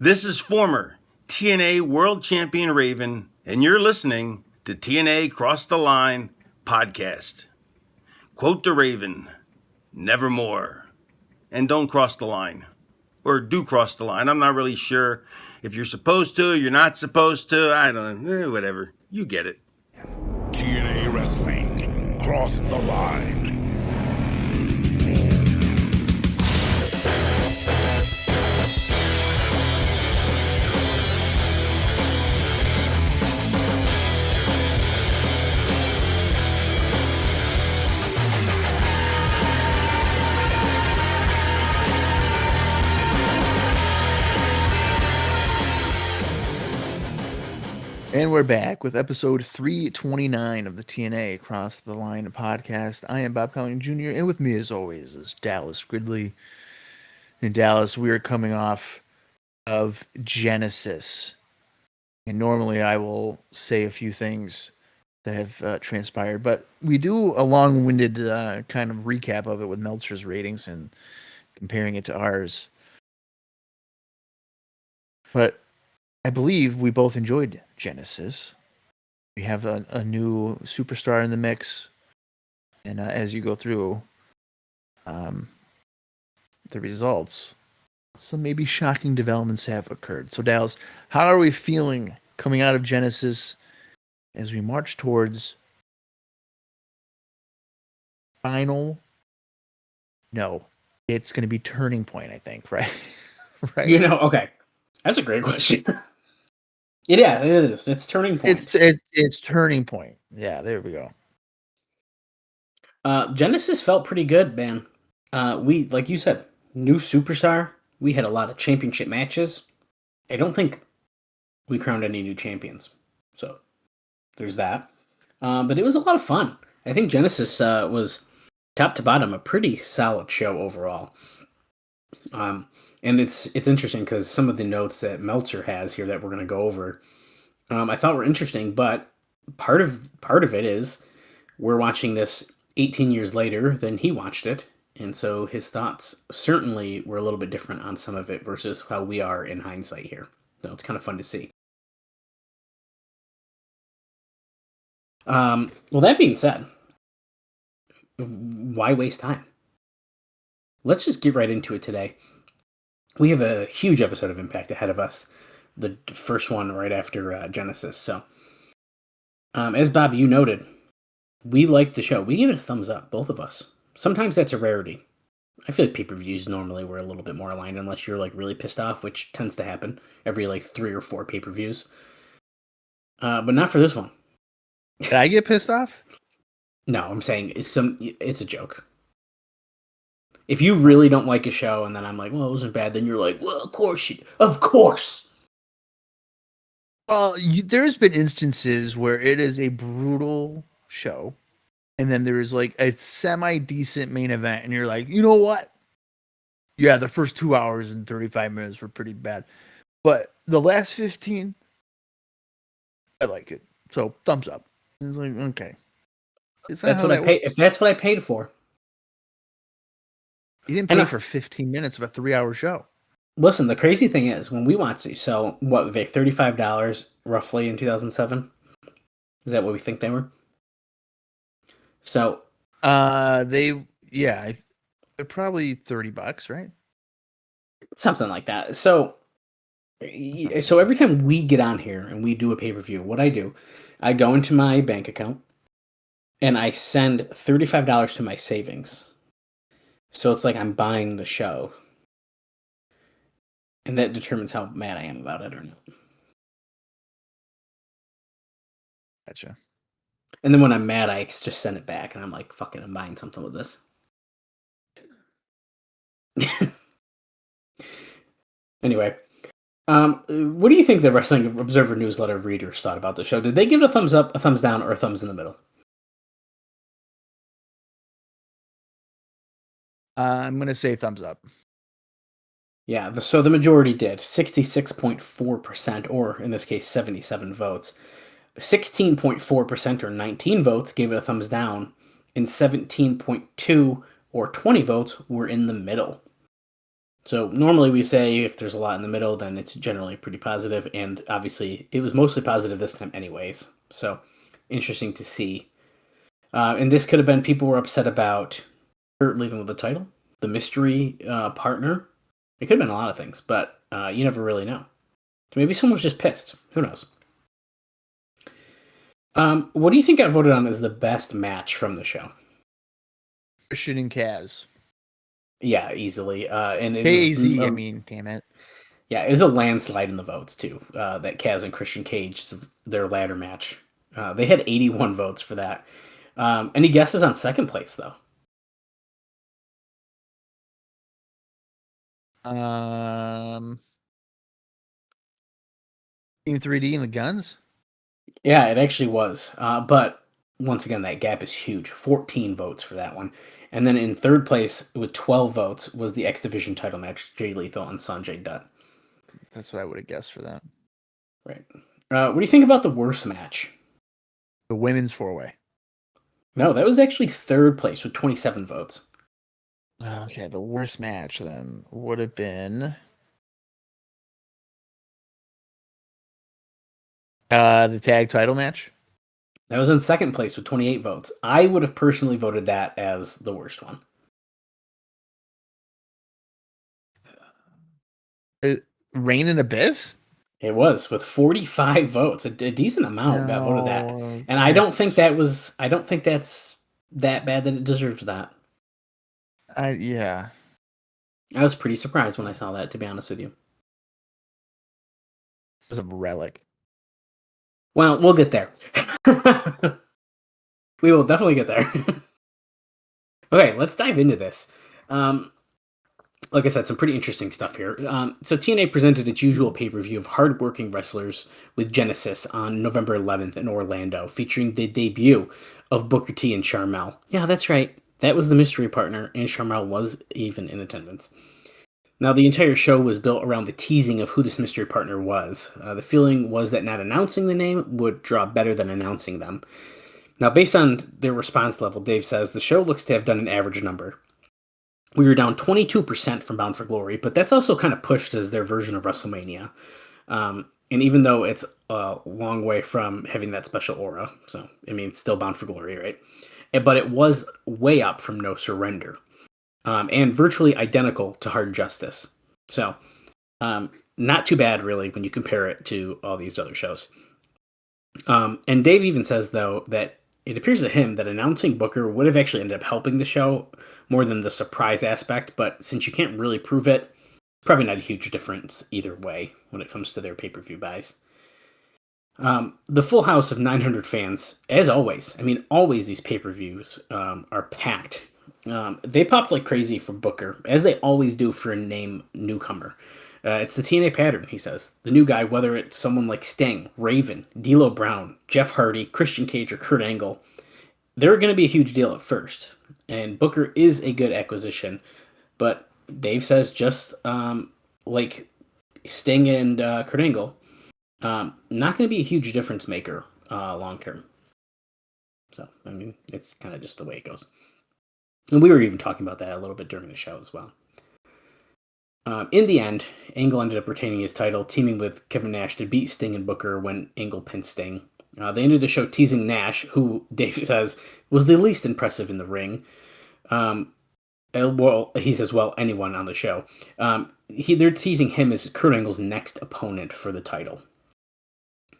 This is former TNA World Champion Raven, and you're listening to TNA Cross the Line podcast. Quote the Raven, nevermore. And don't cross the line. Or do cross the line. I'm not really sure if you're supposed to, you're not supposed to. I don't know. Whatever. You get it. TNA Wrestling. Cross the line. And we're back with episode 329 of the TNA Cross the Line podcast. I am Bob Colling Jr., and with me, as always, is Dallas Gridley. In Dallas, we are coming off of Genesis. And normally I will say a few things that have transpired, but we do a long-winded kind of recap of it with Meltzer's ratings and comparing it to ours. But I believe we both enjoyed Genesis. We have a new superstar in the mix, and as you go through the results, some maybe shocking developments have occurred. So, Dallas, how are we feeling coming out of Genesis as we march towards final? No, it's going to be Turning Point, I think, right? Right. Okay, that's a great question. Yeah, it is. It's Turning Point. It's Turning Point. Yeah, there we go. Genesis felt pretty good, man. We, like you said, new superstar. We had a lot of championship matches. I don't think we crowned any new champions. So there's that. But it was a lot of fun. I think Genesis was top to bottom a pretty solid show overall. And it's interesting because some of the notes that Meltzer has here that we're going to go over, I thought were interesting, but part of it is we're watching this 18 years later than he watched it, and so his thoughts certainly were a little bit different on some of it versus how we are in hindsight here. So it's kind of fun to see. Well, that being said, why waste time? Let's just get right into it today. We have a huge episode of Impact ahead of us, the first one right after Genesis. So, as Bob, you noted, we liked the show. We gave it a thumbs up, both of us. Sometimes that's a rarity. I feel like pay-per-views normally were a little bit more aligned, unless you're like really pissed off, which tends to happen every like 3 or 4 pay-per-views. But not for this one. Did I get pissed off? No, I'm saying it's a joke. If you really don't like a show and then I'm like, well, it wasn't bad, then you're like, well, of course. Well, there's been instances where it is a brutal show, and then there's like a semi-decent main event, and you're like, you know what? Yeah, the first 2 hours and 35 minutes were pretty bad. But the last 15, I like it. So, thumbs up. It's like, okay. That's what I paid. If that's what I paid for. You didn't pay for 15 minutes of a 3-hour show. Listen, the crazy thing is, when we watched these, so what were they, $35 roughly in 2007? Is that what we think they were? So, they're probably $30, right? Something like that. So every time we get on here and we do a pay-per-view, what I do, I go into my bank account and I send $35 to my savings. So it's like I'm buying the show. And that determines how mad I am about it or not. Gotcha. And then when I'm mad, I just send it back. And I'm like, fuck it, I'm buying something with this. Anyway. What do you think the Wrestling Observer newsletter readers thought about the show? Did they give it a thumbs up, a thumbs down, or a thumbs in the middle? I'm going to say thumbs up. Yeah, so the majority did. 66.4%, or in this case, 77 votes. 16.4%, or 19 votes, gave it a thumbs down. And 17.2, or 20 votes, were in the middle. So normally we say if there's a lot in the middle, then it's generally pretty positive, and obviously it was mostly positive this time anyways. So interesting to see. And this could have been people were upset about Kurt leaving with the title, the mystery partner. It could have been a lot of things, but you never really know. Maybe someone was just pissed. Who knows? What do you think got voted on as the best match from the show? Christian and Kaz. Yeah, easily. And it KZ, was, I mean, damn it. Yeah, it was a landslide in the votes too. That Kaz and Christian Cage, their ladder match. They had 81 votes for that. Any guesses on second place though? Team 3D and the Guns. Yeah, it actually was. But once again, that gap is huge. 14 votes for that one. And then in third place with 12 votes was the X Division title match, Jay Lethal and Sanjay Dutt. That's what I would have guessed for that. Right. What do you think about the worst match? The women's 4-way. No, that was actually third place with 27 votes. Okay, the worst match then would have been the tag title match. That was in second place with 28 votes. I would have personally voted that as the worst one. Reign and Abyss? It was with 45 votes. A decent amount got voted that. And I don't think that's that bad that it deserves that. Yeah. I was pretty surprised when I saw that, to be honest with you. Because of Rellik. Well, we'll get there. We will definitely get there. Okay, let's dive into this. Like I said, some pretty interesting stuff here. So TNA presented its usual pay-per-view of hardworking wrestlers with Genesis on November 11th in Orlando, featuring the debut of Booker T and Sharmell. Yeah, that's right. That was the mystery partner, and Sharmell was even in attendance. Now, the entire show was built around the teasing of who this mystery partner was. The feeling was that not announcing the name would draw better than announcing them. Now, based on their response level, Dave says the show looks to have done an average number. We were down 22% from Bound for Glory, but that's also kind of pushed as their version of WrestleMania. And even though it's a long way from having that special aura, so, I mean, it's still Bound for Glory, right? But it was way up from No Surrender. And virtually identical to Hard Justice. So, not too bad, really, when you compare it to all these other shows. And Dave even says, though, that it appears to him that announcing Booker would have actually ended up helping the show more than the surprise aspect, but since you can't really prove it, it's probably not a huge difference either way when it comes to their pay-per-view buys. The full house of 900 fans, as always, I mean, always these pay-per-views are packed. They popped like crazy for Booker, as they always do for a name newcomer. It's the TNA pattern, he says. The new guy, whether it's someone like Sting, Raven, D'Lo Brown, Jeff Hardy, Christian Cage, or Kurt Angle, they're going to be a huge deal at first. And Booker is a good acquisition. But Dave says just like Sting and Kurt Angle, not going to be a huge difference maker long term. So, I mean, it's kind of just the way it goes. And we were even talking about that a little bit during the show as well. In the end, Angle ended up retaining his title, teaming with Kevin Nash to beat Sting and Booker when Angle pinned Sting. They ended the show teasing Nash, who Dave says was the least impressive in the ring. Well, he says, well, anyone on the show. They're teasing him as Kurt Angle's next opponent for the title.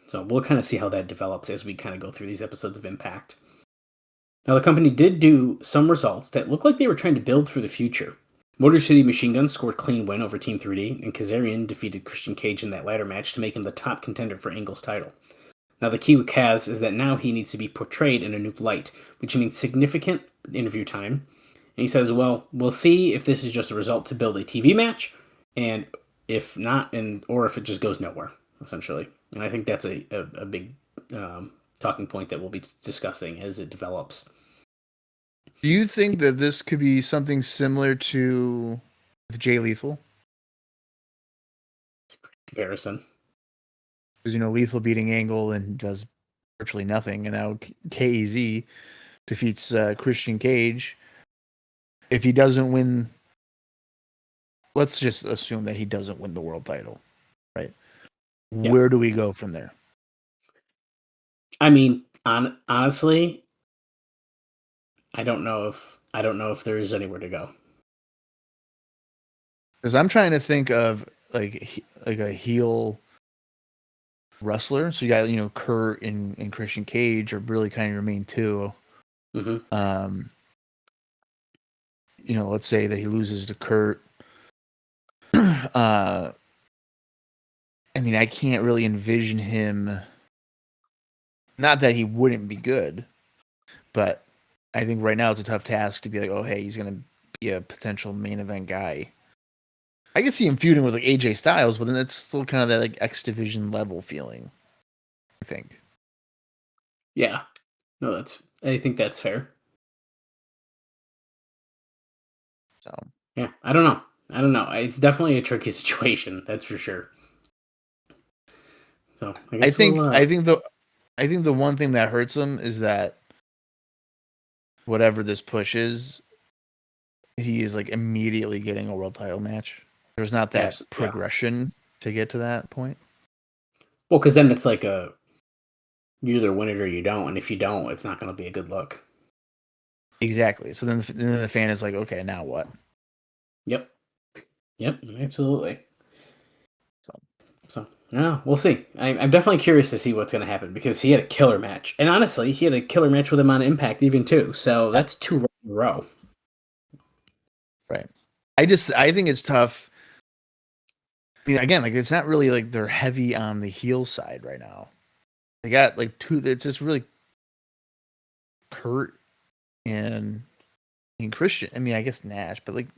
So we'll kind of see how that develops as we kind of go through these episodes of Impact. Now, the company did do some results that looked like they were trying to build for the future. Motor City Machine Guns scored a clean win over Team 3D, and Kazarian defeated Christian Cage in that ladder match to make him the top contender for Angle's title. Now, the key with Kaz is that now he needs to be portrayed in a new light, which means significant interview time. And he says, well, we'll see if this is just a result to build a TV match, and if not, or if it just goes nowhere, essentially. And I think that's a big talking point that we'll be discussing as it develops. Do you think that this could be something similar to Jay Lethal? Comparison. Because, Lethal beating Angle and does virtually nothing, and now KZ defeats Christian Cage. If he doesn't win let's just assume that he doesn't win the world title, right? Yeah. Where do we go from there? I mean, honestly, I don't know if there is anywhere to go. Because I'm trying to think of like a heel wrestler. So you got Kurt and Christian Cage are really kind of your main two. Mm-hmm. Let's say that he loses to Kurt. I mean, I can't really envision him. Not that he wouldn't be good, but I think right now it's a tough task to be like, oh, hey, he's going to be a potential main event guy. I can see him feuding with like AJ Styles, but then it's still kind of that like X Division level feeling, I think. Yeah. No, I think that's fair. So yeah, I don't know. It's definitely a tricky situation, that's for sure. So I guess I think the one thing that hurts him is that whatever this push is, he is like immediately getting a world title match. There's not that progression to get to that point. Well, because then it's like you either win it or you don't, and if you don't, it's not going to be a good look. Exactly. So then the fan is like, okay, now what? Yep, absolutely. So yeah, we'll see. I'm definitely curious to see what's going to happen because he had a killer match, and honestly, he had a killer match with him on Impact even too. So that's 2 in a row. Right. I think it's tough. I mean, again, like it's not really like they're heavy on the heel side right now. They got like two. It's just really Kurt and Christian. I mean, I guess Nash, but like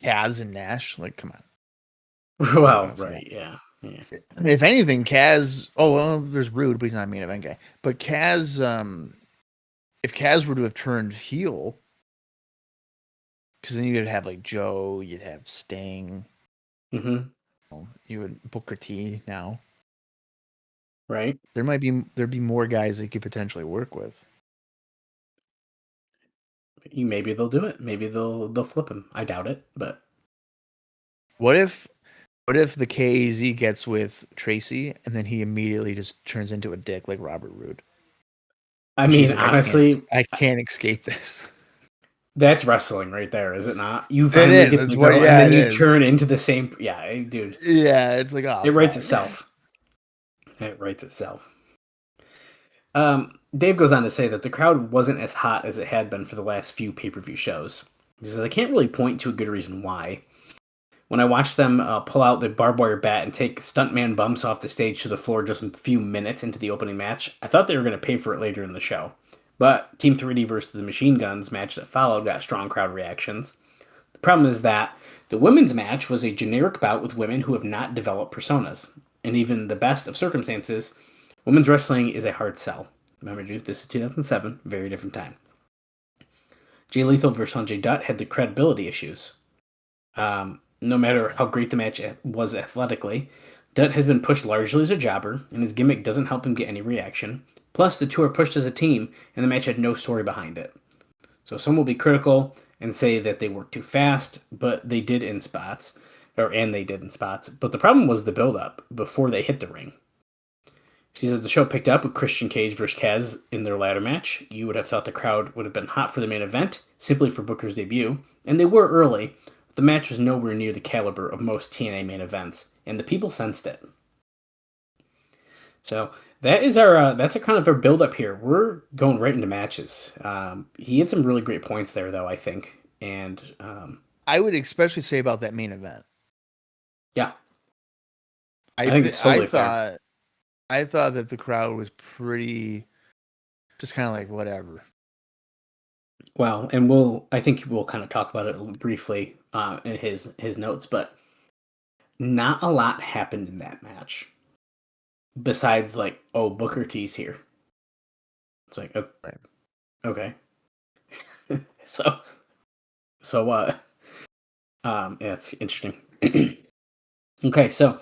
Kaz and Nash. Like, come on. Well, right, yeah. If anything, Kaz. Oh well, there's Roode, but he's not a main event guy. But Kaz, if Kaz were to have turned heel, because then you'd have like Joe, you'd have Sting. Mm-hmm. You would Booker T now. Right. There'd be more guys they could potentially work with. Maybe they'll do it. Maybe they'll flip him. I doubt it, but What if the KZ gets with Tracy and then he immediately just turns into a dick like Robert Roode? I mean, like, honestly, I can't escape this. That's wrestling right there, is it not? You finally get the girl, and then you turn into the same. Yeah, dude. Yeah, it's like it writes itself. It writes itself. Dave goes on to say that the crowd wasn't as hot as it had been for the last few pay-per-view shows. He says, I can't really point to a good reason why. When I watched them pull out the barbed wire bat and take stuntman bumps off the stage to the floor just a few minutes into the opening match, I thought they were going to pay for it later in the show. But Team 3D versus the Machine Guns match that followed got strong crowd reactions. The problem is that the women's match was a generic bout with women who have not developed personas. And even the best of circumstances, women's wrestling is a hard sell. Remember, dude, this is 2007, very different time. Jay Lethal versus Sanjay Dutt had the credibility issues. No matter how great the match was athletically, Dutt has been pushed largely as a jobber, and his gimmick doesn't help him get any reaction. Plus, the two are pushed as a team, and the match had no story behind it. So some will be critical and say that they worked too fast, but they did in spots. But the problem was the build-up before they hit the ring. She said the show picked up with Christian Cage versus Kaz in their ladder match. You would have thought the crowd would have been hot for the main event, simply for Booker's debut, and they were early. The match was nowhere near the caliber of most TNA main events, and the people sensed it. So that is that's a kind of our build up here. We're going right into matches. He had some really great points there, though, I think, and I would especially say about that main event. Yeah, I think it's totally fair. I thought that the crowd was pretty, just kind of like whatever. Well, and I think we'll kind of talk about it briefly in his notes, but not a lot happened in that match. Besides, like, oh, Booker T's here. It's like, okay. so what? Yeah, it's interesting. Okay, so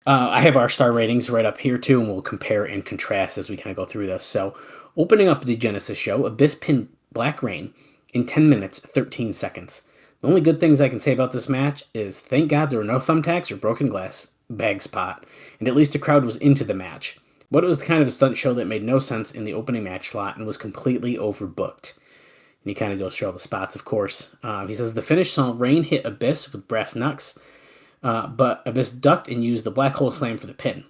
I have our star ratings right up here too, and we'll compare and contrast as we kind of go through this. So, opening up the Genesis show, Abyss pinned Black Rain in 10 minutes, 13 seconds. The only good things I can say about this match is thank God there were no thumbtacks or broken glass bag spot, and at least the crowd was into the match. But it was the kind of a stunt show that made no sense in the opening match slot and was completely overbooked. And he kind of goes through all the spots, of course. He says the finish saw Rain hit Abyss with brass knucks, but Abyss ducked and used the black hole slam for the pin.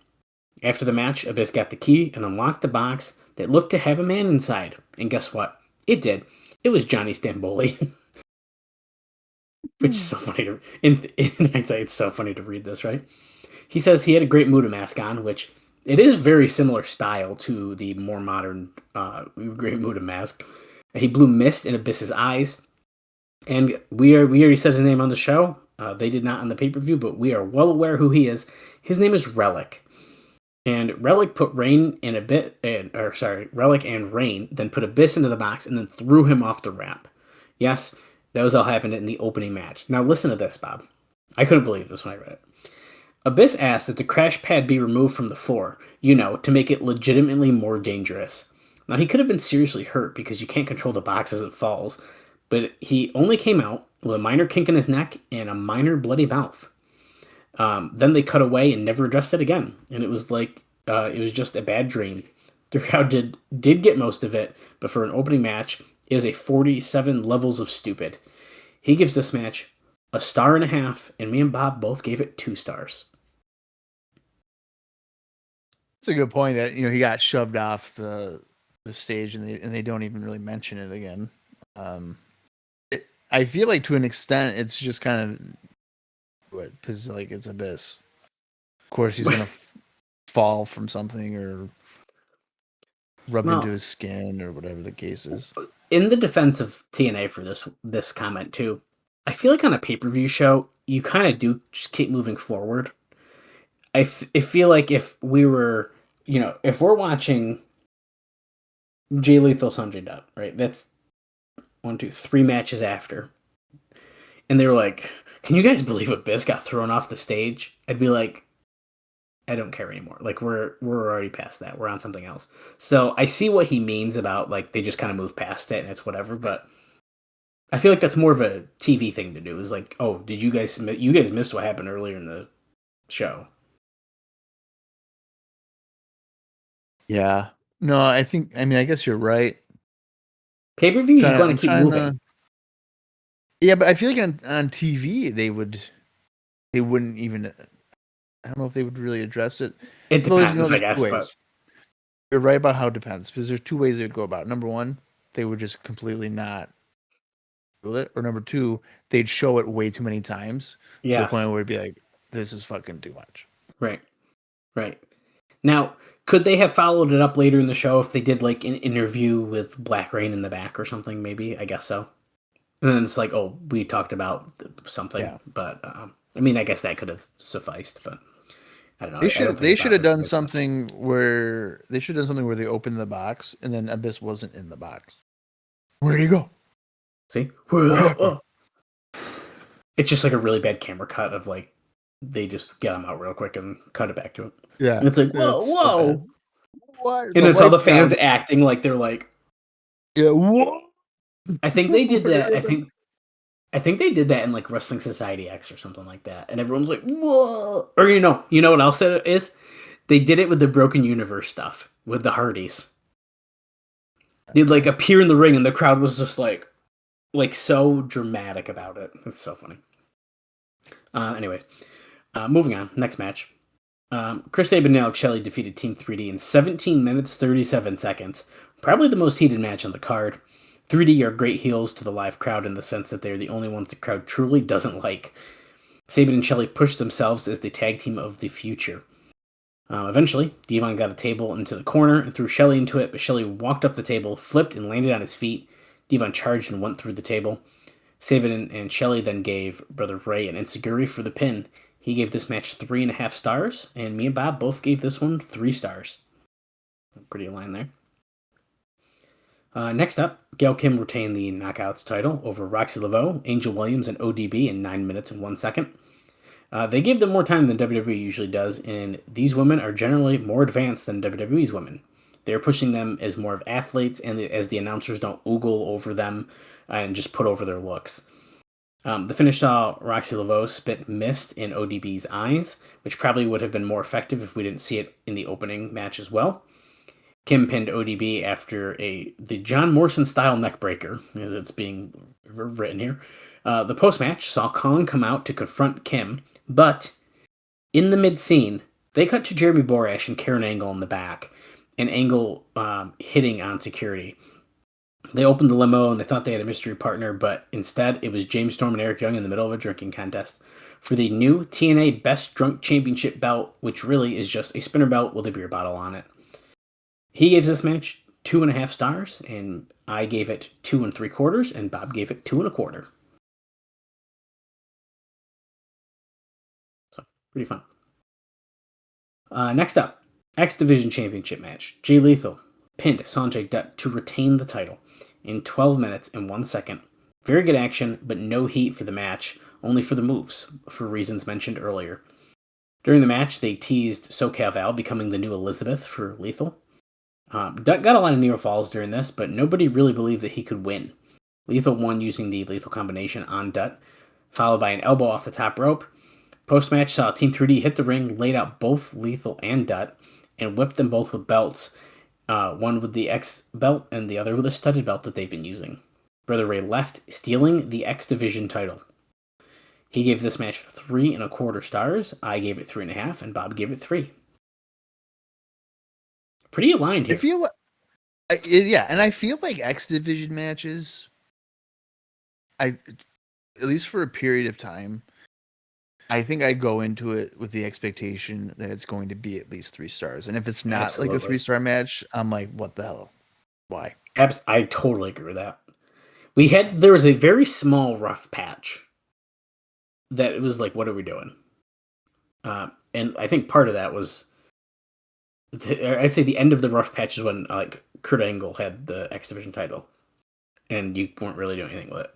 After the match, Abyss got the key and unlocked the box that looked to have a man inside. And guess what? It did. It was Johnny Stamboli. Which is so funny to... In hindsight, it's so funny to read this, right? He says he had a great Muda mask on, which it is a very similar style to the more modern Great Muda mask. He blew mist in Abyss's eyes. And we already said his name on the show. They did not on the pay-per-view, but we are well aware who he is. His name is Rellik. And Rellik put Rellik and Rain, then put Abyss into the box and then threw him off the ramp. Yes, that was all happened in the opening match. Now listen to this, Bob. I couldn't believe this when I read it. Abyss asked that the crash pad be removed from the floor, to make it legitimately more dangerous. Now he could have been seriously hurt because you can't control the box as it falls, but he only came out with a minor kink in his neck and a minor bloody mouth. Then they cut away and never addressed it again. And it was like, it was just a bad dream. The crowd did get most of it, but for an opening match, it is a 47 levels of stupid. He gives this match a 1.5 stars, and me and Bob both gave it 2 stars. It's a good point that, he got shoved off the stage and they don't even really mention it again. I feel like to an extent, it's just kind of because it's Abyss. Of course, he's gonna fall from something or rub into his skin or whatever the case is. In the defense of TNA for this comment too, I feel like on a pay-per-view show, you kind of do just keep moving forward. I feel like if we were, if we're watching Jay Lethal Sanjay Dutt, right? That's 1, 2, 3 matches after, and they were like, "Can you guys believe Abyss got thrown off the stage?" I'd be like, I don't care anymore. Like we're already past that. We're on something else. So I see what he means about they just kind of move past it and it's whatever. But I feel like that's more of a TV thing to do. Is like, oh, did you guys missed what happened earlier in the show? Yeah. No, I guess you're right. Pay-per-views, you're going to keep moving. Yeah, but I feel like on TV they wouldn't even. I don't know if they would really address it. It depends, I guess. But... You're right about how it depends, because there's 2 ways they would go about it. Number 1, they would just completely not do it. Or number 2, they'd show it way too many times. Yes. To the point where it'd be like, this is fucking too much. Right. Now, could they have followed it up later in the show if they did an interview with Black Rain in the back or something? Maybe. I guess so. And then it's like, oh, we talked about something. Yeah. But, I guess that could have sufficed, but... I don't know. They should have done something where they opened the box and then Abyss wasn't in the box. Where'd he go? See? It's just like a really bad camera cut of they just get him out real quick and cut it back to him. Yeah. And it's like, whoa. What? And it's all the fans acting like they're like, yeah, whoa. I think they did that. I think they did that in Wrestling Society X or something like that. And everyone's like, whoa. Or you know what else it is? They did it with the Broken Universe stuff, with the Hardys. They'd appear in the ring and the crowd was just like so dramatic about it. It's so funny. Anyways, moving on. Next match. Chris Sabin and Alex Shelley defeated Team 3D in 17 minutes, 37 seconds. Probably the most heated match on the card. 3D are great heels to the live crowd in the sense that they're the only ones the crowd truly doesn't like. Sabin and Shelley pushed themselves as the tag team of the future. Eventually, Devon got a table into the corner and threw Shelley into it, but Shelley walked up the table, flipped, and landed on his feet. Devon charged and went through the table. Sabin and Shelley then gave Brother Ray an enziguri for the pin. He gave this match 3.5 stars, and me and Bob both gave this one 3 stars. Pretty aligned there. Next up, Gail Kim retained the Knockouts title over Roxy Laveau, Angel Williams, and ODB in 9 minutes and 1 second. They gave them more time than WWE usually does, and these women are generally more advanced than WWE's women. They're pushing them as more of athletes, and as the announcers don't oogle over them and just put over their looks. The finish saw Roxy Laveau spit mist in ODB's eyes, which probably would have been more effective if we didn't see it in the opening match as well. Kim pinned ODB after the John Morrison style neckbreaker, as it's being written here. The post match saw Colling come out to confront Kim, but in the mid scene, they cut to Jeremy Borash and Karen Angle in the back, and Angle hitting on security. They opened the limo and they thought they had a mystery partner, but instead it was James Storm and Eric Young in the middle of a drinking contest for the new TNA Best Drunk Championship belt, which really is just a spinner belt with a beer bottle on it. He gave this match 2.5 stars, and I gave it 2 3/4, and Bob gave it 2 1/4. So, pretty fun. Next up, X Division Championship match. Jay Lethal pinned Sanjay Dutt to retain the title in 12 minutes and 1 second. Very good action, but no heat for the match, only for the moves, for reasons mentioned earlier. During the match, they teased SoCal Val becoming the new Elizabeth for Lethal. Dutt got a lot of near falls during this, but nobody really believed that he could win. Lethal won using the lethal combination on Dutt, followed by an elbow off the top rope. Post-match saw Team 3D hit the ring, laid out both Lethal and Dutt, and whipped them both with belts, one with the X belt and the other with a studded belt that they've been using. Brother Ray left, stealing the X Division title. He gave this match 3 1/4 stars. I gave it 3.5, and Bob gave it 3. Pretty aligned here. I feel yeah, and I feel like X Division matches, at least for a period of time, I think I go into it with the expectation that it's going to be at least 3 stars. And if it's not Absolutely. like a 3-star match, I'm like, what the hell? Why? I totally agree with that. There was a very small rough patch that it was like, what are we doing? And I think part of that was, I'd say the end of the rough patch is when like Kurt Angle had the X Division title, and you weren't really doing anything with it.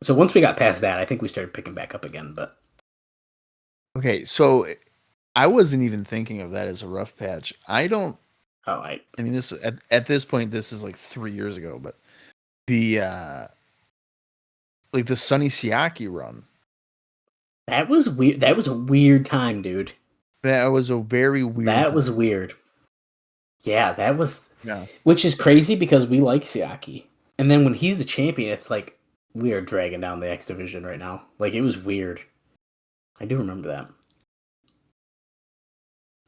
So once we got past that, I think we started picking back up again. But okay, so I wasn't even thinking of that as a rough patch. I mean, this at this point, this is like 3 years ago, but the like the Sonny Siaki run. That was weird. That was a weird time, dude. That was a very weird. That was weird. Yeah, that was. Yeah. Which is crazy because we like Siaki, and then when he's the champion, it's like we are dragging down the X Division right now. Like it was weird. I do remember that.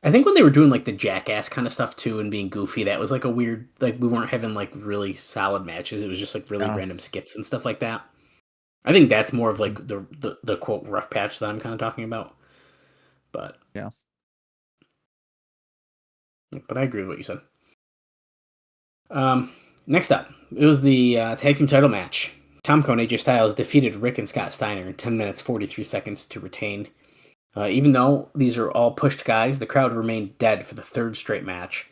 I think when they were doing like the Jackass kind of stuff too and being goofy, that was like a weird. Like we weren't having like really solid matches. It was just like really random skits and stuff like that. I think that's more of like the quote rough patch that I'm kind of talking about. But yeah. But I agree with what you said. Next up, it was the tag team title match. Tomko and AJ Styles defeated Rick and Scott Steiner in 10 minutes 43 seconds to retain. Even though these are all pushed guys, the crowd remained dead for the 3rd straight match.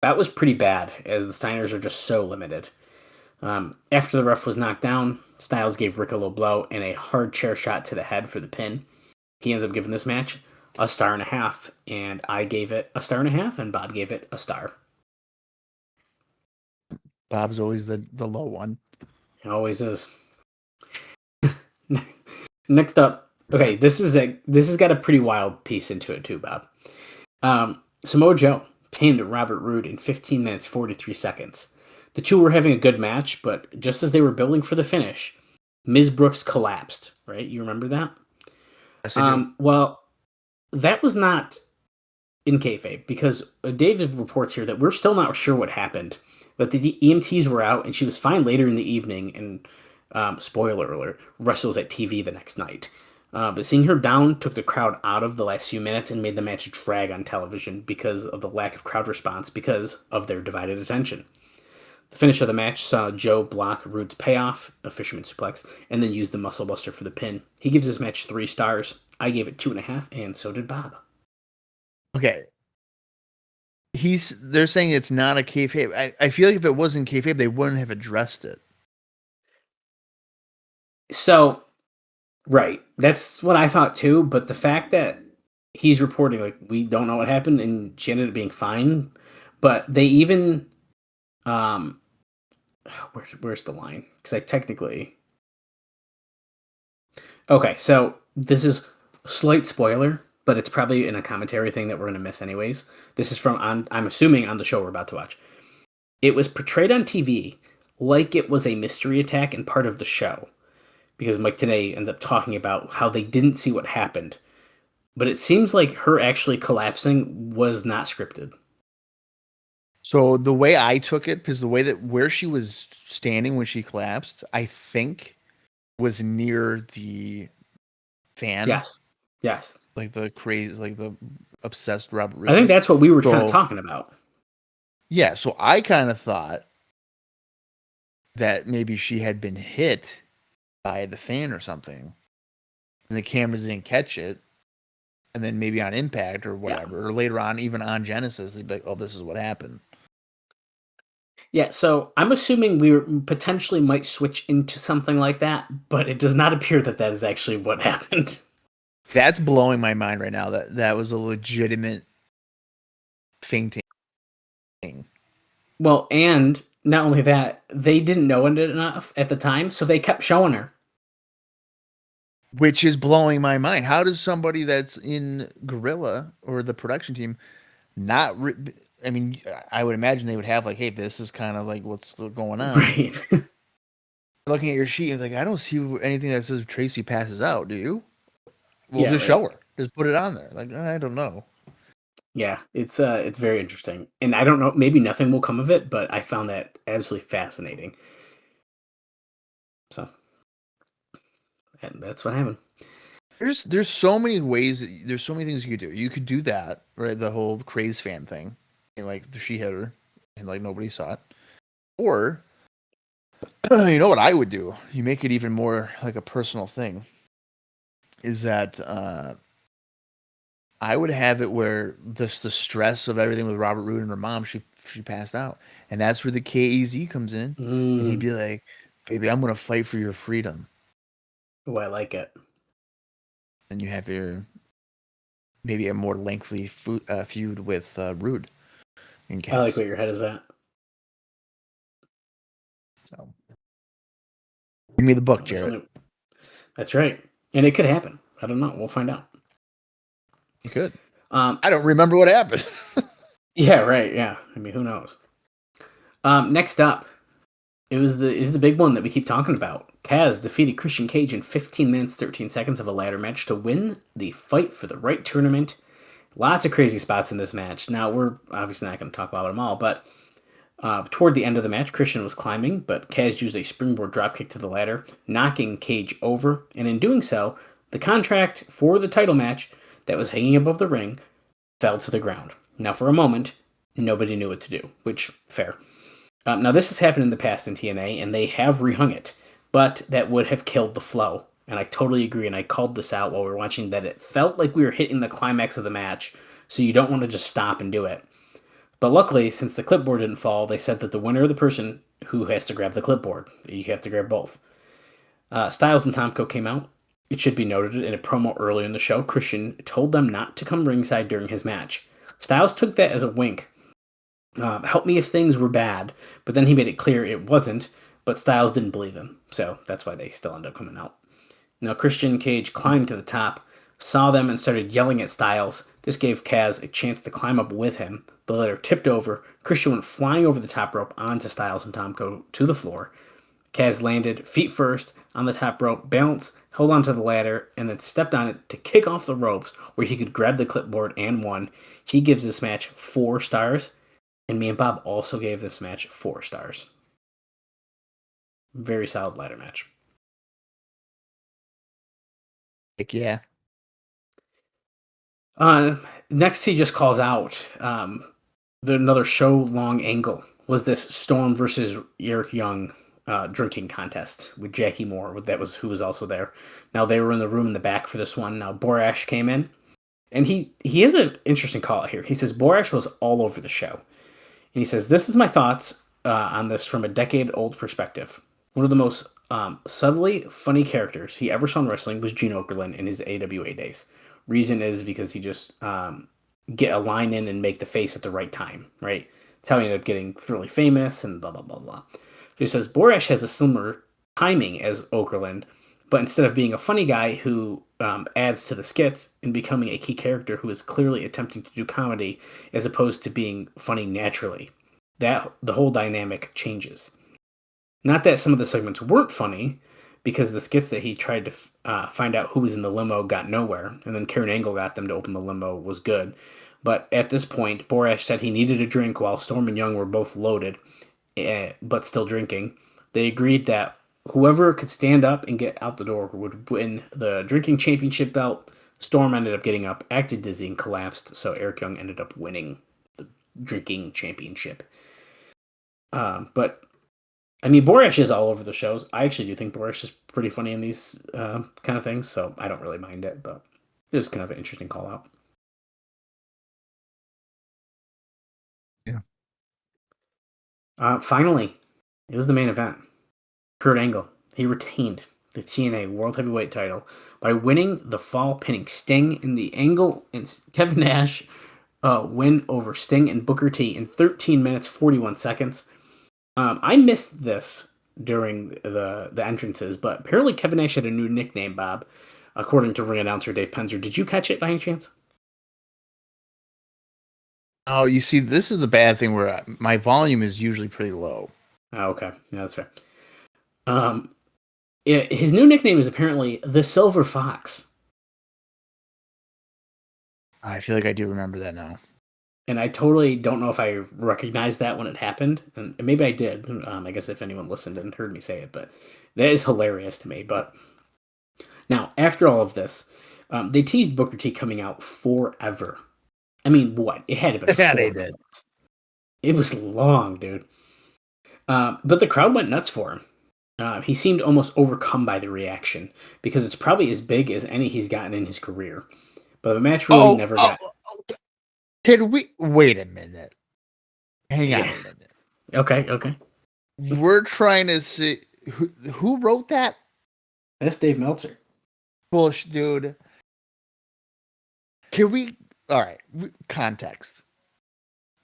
That was pretty bad, as the Steiners are just so limited. After the ref was knocked down, Styles gave Rick a low blow and a hard chair shot to the head for the pin. He ends up giving this match 1.5 stars, and I gave it 1.5 stars, and Bob gave it 1 star. Bob's always the low one. It always is. Next up, okay, this has got a pretty wild piece into it too, Bob. Samoa Joe pinned Robert Roode in 15 minutes 43 seconds. The two were having a good match, but just as they were building for the finish, Ms. Brooks collapsed. Right, you remember that? Yes, I do. Well, that was not in kayfabe because David reports here that we're still not sure what happened, but the EMTs were out and she was fine later in the evening. And spoiler alert, wrestles at TV the next night. But seeing her down took the crowd out of the last few minutes and made the match drag on television because of the lack of crowd response because of their divided attention. The finish of the match saw Joe block Roode's payoff, a fisherman suplex, and then use the muscle buster for the pin. He gives this match 3 stars. I gave it 2.5, and so did Bob. Okay. They're saying it's not a kayfabe. I feel like if it wasn't kayfabe, they wouldn't have addressed it. So, right. That's what I thought too, but the fact that he's reporting, like, we don't know what happened, and she ended up being fine, but they even, where's the line? Because I technically, Okay, so this is a slight spoiler, but it's probably in a commentary thing that we're going to miss anyways. This is I'm assuming on the show we're about to watch. It was portrayed on TV like it was a mystery attack and part of the show, because Mike Tenay ends up talking about how they didn't see what happened. But it seems like her actually collapsing was not scripted. So the way I took it, because the way that where she was standing when she collapsed, I think was near the fan. Yes. Like the crazy, like the obsessed Robert Ripley. I think that's what we were kind of talking about. Yeah, so I kind of thought that maybe she had been hit by the fan or something, and the cameras didn't catch it, and then maybe on Impact or whatever, or later on, even on Genesis, they'd be like, "Oh, this is what happened." Yeah, so I'm assuming we potentially might switch into something like that, but it does not appear that is actually what happened. That's blowing my mind right now. That was a legitimate fainting. Well, and not only that, they didn't know it enough at the time, so they kept showing her. Which is blowing my mind. How does somebody that's in Gorilla or the production team not... I mean, I would imagine they would have like, hey, this is kind of like what's going on. Right. Looking at your sheet, you're like, I don't see anything that says Tracy passes out, do you? Well, Yeah, just show her. Just put it on there. Like, I don't know. Yeah, it's very interesting. And I don't know, maybe nothing will come of it, but I found that absolutely fascinating. So, and that's what happened. There's so many ways, there's so many things you could do. You could do that, right? The whole craze fan thing. And like she hit her and like nobody saw it. Or you know what I would do? You make it even more like a personal thing. Is that I would have it where the stress of everything with Robert Roode and her mom, she passed out. And that's where the KEZ comes in. And he'd be like, baby, I'm gonna fight for your freedom. Oh, I like it. And you have your maybe a more lengthy feud with Roode. I like where your head is at. So, give me the book, Jarrett. That's right, and it could happen. I don't know. We'll find out. It could. I don't remember what happened. Yeah, right. Yeah, I mean, who knows? Next up, is the big one that we keep talking about. Kaz defeated Christian Cage in 15 minutes 13 seconds of a ladder match to win the Fight for the Right tournament. Lots of crazy spots in this match. Now, we're obviously not going to talk about them all, but toward the end of the match, Christian was climbing, but Kaz used a springboard dropkick to the ladder, knocking Cage over, and in doing so, the contract for the title match that was hanging above the ring fell to the ground. Now, for a moment, nobody knew what to do, which, fair. Now, this has happened in the past in TNA, and they have rehung it, but that would have killed the flow. And I totally agree, and I called this out while we were watching, that it felt like we were hitting the climax of the match, so you don't want to just stop and do it. But luckily, since the clipboard didn't fall, they said that the winner of the person who has to grab the clipboard. You have to grab both. Styles and Tomko came out. It should be noted, in a promo earlier in the show, Christian told them not to come ringside during his match. Styles took that as a wink. Help me if things were bad, but then he made it clear it wasn't, but Styles didn't believe him, so that's why they still end up coming out. Now, Christian Cage climbed to the top, saw them, and started yelling at Styles. This gave Kaz a chance to climb up with him. The ladder tipped over. Christian went flying over the top rope onto Styles and Tomko to the floor. Kaz landed feet first on the top rope, balanced, held onto the ladder, and then stepped on it to kick off the ropes where he could grab the clipboard and won. He gives this match 4 stars, and me and Bob also gave this match 4 stars. Very solid ladder match. Heck yeah. Next, he just calls out another show-long angle was this Storm versus Eric Young drinking contest with Jackie Moore. Who was also there. Now, they were in the room in the back for this one. Now, Borash came in, and he has an interesting call here. He says, Borash was all over the show. And he says, this is my thoughts on this from a decade-old perspective. One of the most subtly funny characters he ever saw in wrestling was Gene Okerlund in his AWA days. Reason is because he just get a line in and make the face at the right time, right? It's how he ended up getting really famous and blah, blah, blah, blah. So he says, Borash has a similar timing as Okerlund, But instead of being a funny guy who adds to the skits and becoming a key character who is clearly attempting to do comedy as opposed to being funny naturally, that the whole dynamic changes. Not that some of the segments weren't funny, because the skits that he tried to find out who was in the limo got nowhere, and then Karen Angle got them to open the limo was good. But at this point, Borash said he needed a drink while Storm and Young were both loaded, but still drinking. They agreed that whoever could stand up and get out the door would win the drinking championship belt. Storm ended up getting up, acted dizzy, and collapsed, so Eric Young ended up winning the drinking championship. But I mean, Borash is all over the shows. I actually do think Borash is pretty funny in these kind of things, so I don't really mind it, but it was kind of an interesting call out. Yeah. Finally, it was the main event. Kurt Angle, he retained the TNA World Heavyweight title by winning the fall, pinning Sting in the Angle and Kevin Nash win over Sting and Booker T in 13 minutes, 41 seconds. I missed this during the entrances, but apparently Kevin Nash had a new nickname, Bob, according to ring announcer Dave Penzer. Did you catch it by any chance? Oh, you see, this is the bad thing where my volume is usually pretty low. Oh, okay. Yeah, that's fair. His new nickname is apparently the Silver Fox. I feel like I do remember that now. And I totally don't know if I recognized that when it happened. And maybe I did. I guess if anyone listened and heard me say it. But that is hilarious to me. But now, after all of this, they teased Booker T coming out forever. I mean, what? It had to be 4 minutes. It was long, dude. But the crowd went nuts for him. He seemed almost overcome by the reaction, because it's probably as big as any he's gotten in his career. But the match really never got... Can we wait a minute? Hang on a minute. Okay. We're trying to see who wrote that. That's Dave Meltzer. Bullshit, dude. Can we? All right. Context.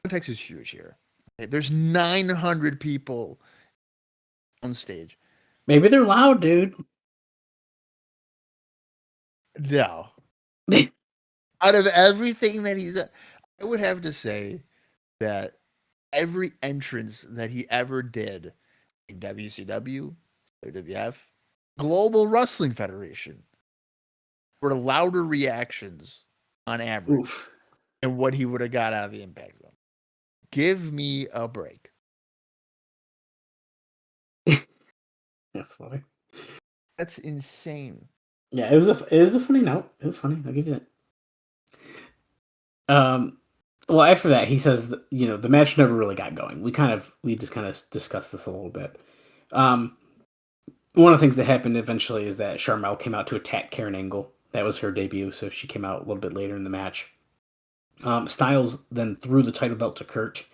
Context is huge here. Okay, there's 900 people on stage. Maybe they're loud, dude. No. Out of everything that he's... I would have to say that every entrance that he ever did in WCW, WWF, Global Wrestling Federation, were louder reactions on average than what he would have got out of the Impact Zone. Give me a break. That's funny. That's insane. Yeah, it was a funny note. It was funny. I'll give you that. Well, after that, he says that, the match never really got going. We just kind of discussed this a little bit. One of the things that happened eventually is that Sharmell came out to attack Karen Angle. That was her debut, so she came out a little bit later in the match. Styles then threw the title belt to Kurt.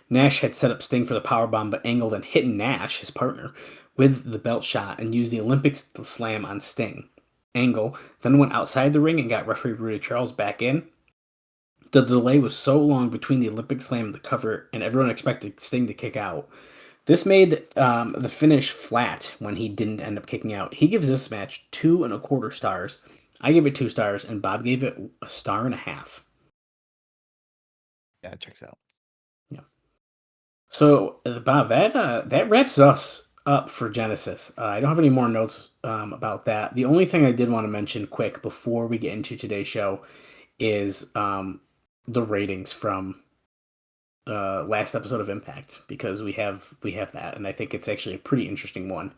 Nash had set up Sting for the powerbomb, but Angle then hit Nash, his partner, with the belt shot and used the Olympics slam on Sting. Angle then went outside the ring and got referee Roode Charles back in. The delay was so long between the Olympic slam and the cover, and everyone expected Sting to kick out. This made the finish flat when he didn't end up kicking out. He gives this match 2.25 stars. I gave it 2 stars, and Bob gave it 1.5 stars. Yeah, it checks out. Yeah. So, Bob, that wraps us up for Genesis. I don't have any more notes about that. The only thing I did want to mention quick before we get into today's show is the ratings from last episode of Impact, because we have that, and I think it's actually a pretty interesting one.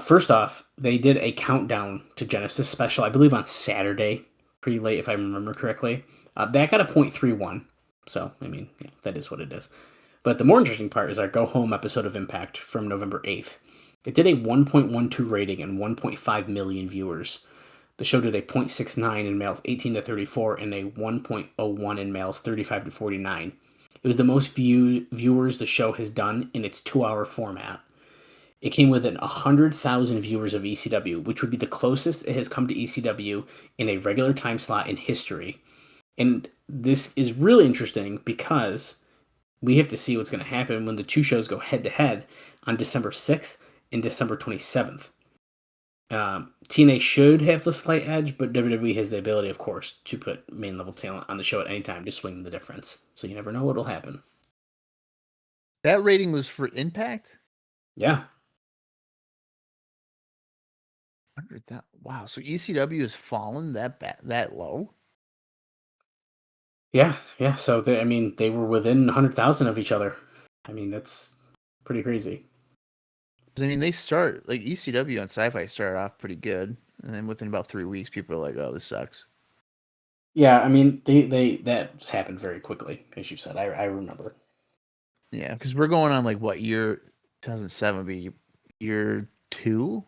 First off, they did a countdown to Genesis special, I believe on Saturday, pretty late if I remember correctly. That got a 0.31, so I mean, yeah, that is what it is. But the more interesting part is our go home episode of Impact from November 8th. It did a 1.12 rating and 1.5 million viewers. The show did a 0.69 in males 18 to 34 and a 1.01 in males 35 to 49. It was the most viewers the show has done in its 2-hour format. It came within 100,000 viewers of ECW, which would be the closest it has come to ECW in a regular time slot in history. And this is really interesting because we have to see what's going to happen when the two shows go head-to-head on December 6th and December 27th. TNA should have the slight edge, but WWE has the ability, of course, to put main level talent on the show at any time to swing the difference. So you never know what'll happen. That rating was for Impact? Yeah. 100,000. Wow. So ECW has fallen that low? Yeah. So they were within 100,000 of each other. I mean, that's pretty crazy. I mean, they start like ECW and Sci-Fi started off pretty good, and then within about 3 weeks, people are like, "Oh, this sucks." Yeah, I mean, they that's happened very quickly, as you said. I remember. Yeah, because we're going on like what year? 2007 would be year 2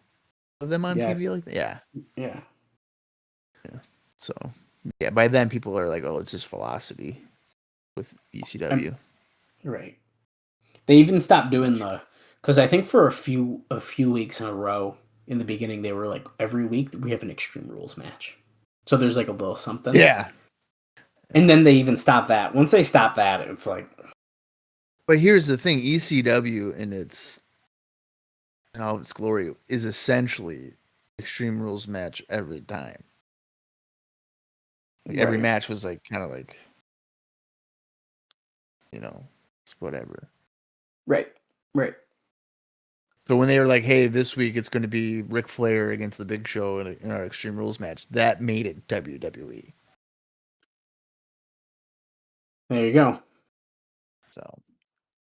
of them on Yeah. TV like that. Yeah. Yeah. So yeah, by then people are like, "Oh, it's just Velocity with ECW." Right. They even stopped doing because I think for a few weeks in a row in the beginning they were like every week we have an Extreme Rules match, so there's like a little something. Yeah. And then they even stopped that. Once they stopped that, it's like. But here's the thing: ECW in all its glory is essentially Extreme Rules match every time. Like every Right. match was like kind of like, it's whatever. Right. So when they were like, "Hey, this week it's going to be Ric Flair against the Big Show in our Extreme Rules match," that made it WWE. There you go. So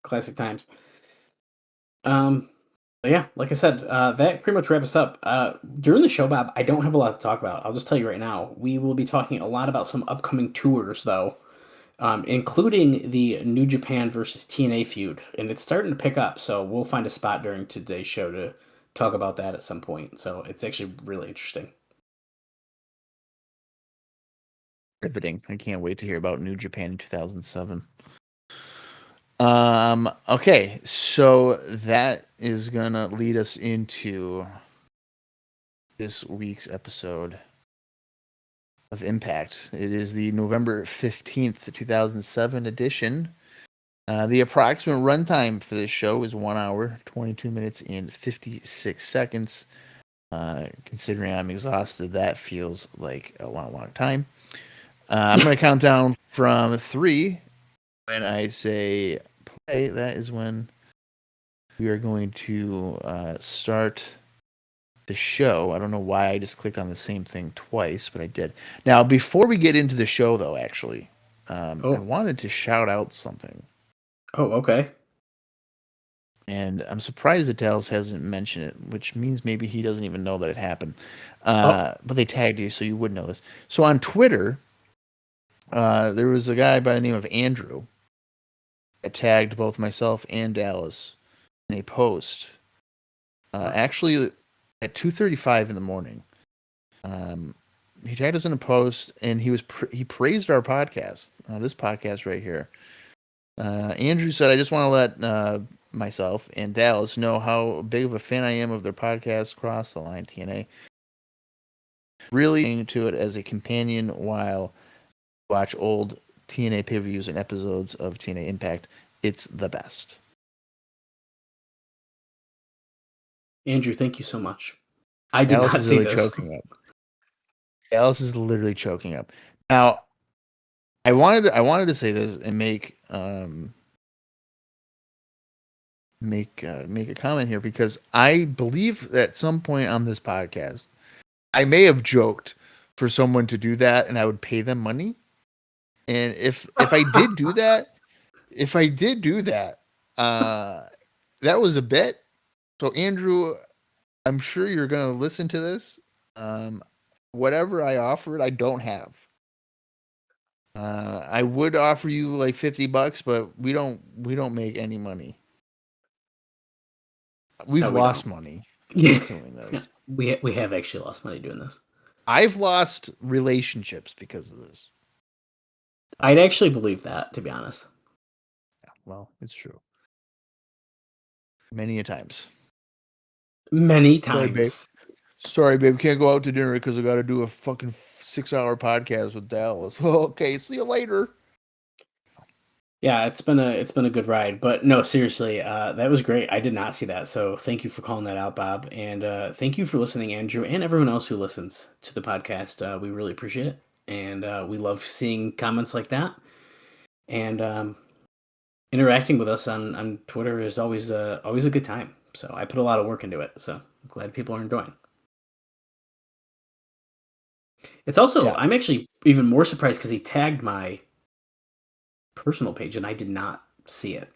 Classic times. But yeah, like I said, that pretty much wraps us up. During the show, Bob, I don't have a lot to talk about. I'll just tell you right now. We will be talking a lot about some upcoming tours, though, including the New Japan versus TNA feud, and it's starting to pick up. So we'll find a spot during today's show to talk about that at some point. So it's actually really interesting. riveting! I can't wait to hear about New Japan in 2007. Okay, so that is gonna lead us into this week's episode of Impact. It is the November 15th, 2007 edition. The approximate runtime for this show is 1 hour, 22 minutes, and 56 seconds. Considering I'm exhausted, that feels like a long time. I'm going to count down from 3. When I say play, that is when we are going to start the show. I don't know why I just clicked on the same thing twice, but I did. Now, before we get into the show, though, actually, I wanted to shout out something. Oh, okay. And I'm surprised that Dallas hasn't mentioned it, which means maybe he doesn't even know that it happened. But they tagged you, so you would know this. So on Twitter, there was a guy by the name of Andrew that tagged both myself and Dallas in a post. Actually, at 2:35 in the morning, he tagged us in a post, and he praised our podcast, this podcast right here. Andrew said, "I just want to let myself and Dallas know how big of a fan I am of their podcast, Cross the Line TNA. Really into it as a companion while watch old TNA pay-per-views and episodes of TNA Impact. It's the best." Andrew, thank you so much. I did Dallas not is see really this. choking up. Dallas is literally choking up. Now, I wanted to say this and make a comment here, because I believe that at some point on this podcast, I may have joked for someone to do that, and I would pay them money. And if I did do that, that was a bet. So Andrew, I'm sure you're gonna listen to this. Whatever I offered, I don't have. I would offer you like $50, but we don't make any money. We've lost money doing this. We have actually lost money doing this. I've lost relationships because of this. I'd actually believe that, to be honest. Yeah, well, it's true. Many a times. Many times. Sorry, babe. Can't go out to dinner because I got to do a fucking 6-hour podcast with Dallas. Okay, see you later. Yeah, it's been a good ride, but no, seriously, that was great. I did not see that, so thank you for calling that out, Bob, and thank you for listening, Andrew, and everyone else who listens to the podcast. We really appreciate it, and we love seeing comments like that, and interacting with us on Twitter is always a good time. So I put a lot of work into it, so I'm glad people are enjoying. It's also Yeah. I'm actually even more surprised because he tagged my personal page and I did not see it.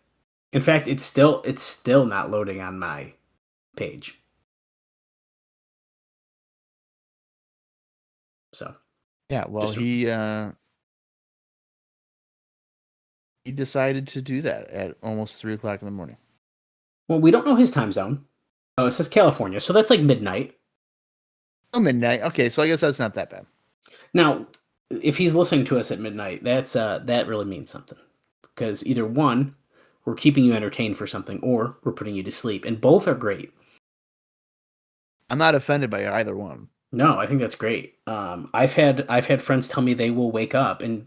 In fact, it's still not loading on my page. So Yeah. Well, just he decided to do that at almost 3 o'clock in the morning. well, we don't know his time zone. Oh, it says California, so that's like midnight. Oh, midnight. Okay, so I guess that's not that bad. Now, if he's listening to us at midnight, that really means something. Because either one, we're keeping you entertained for something, or we're putting you to sleep, and both are great. I'm not offended by either one. No, I think that's great. I've had friends tell me they will wake up, and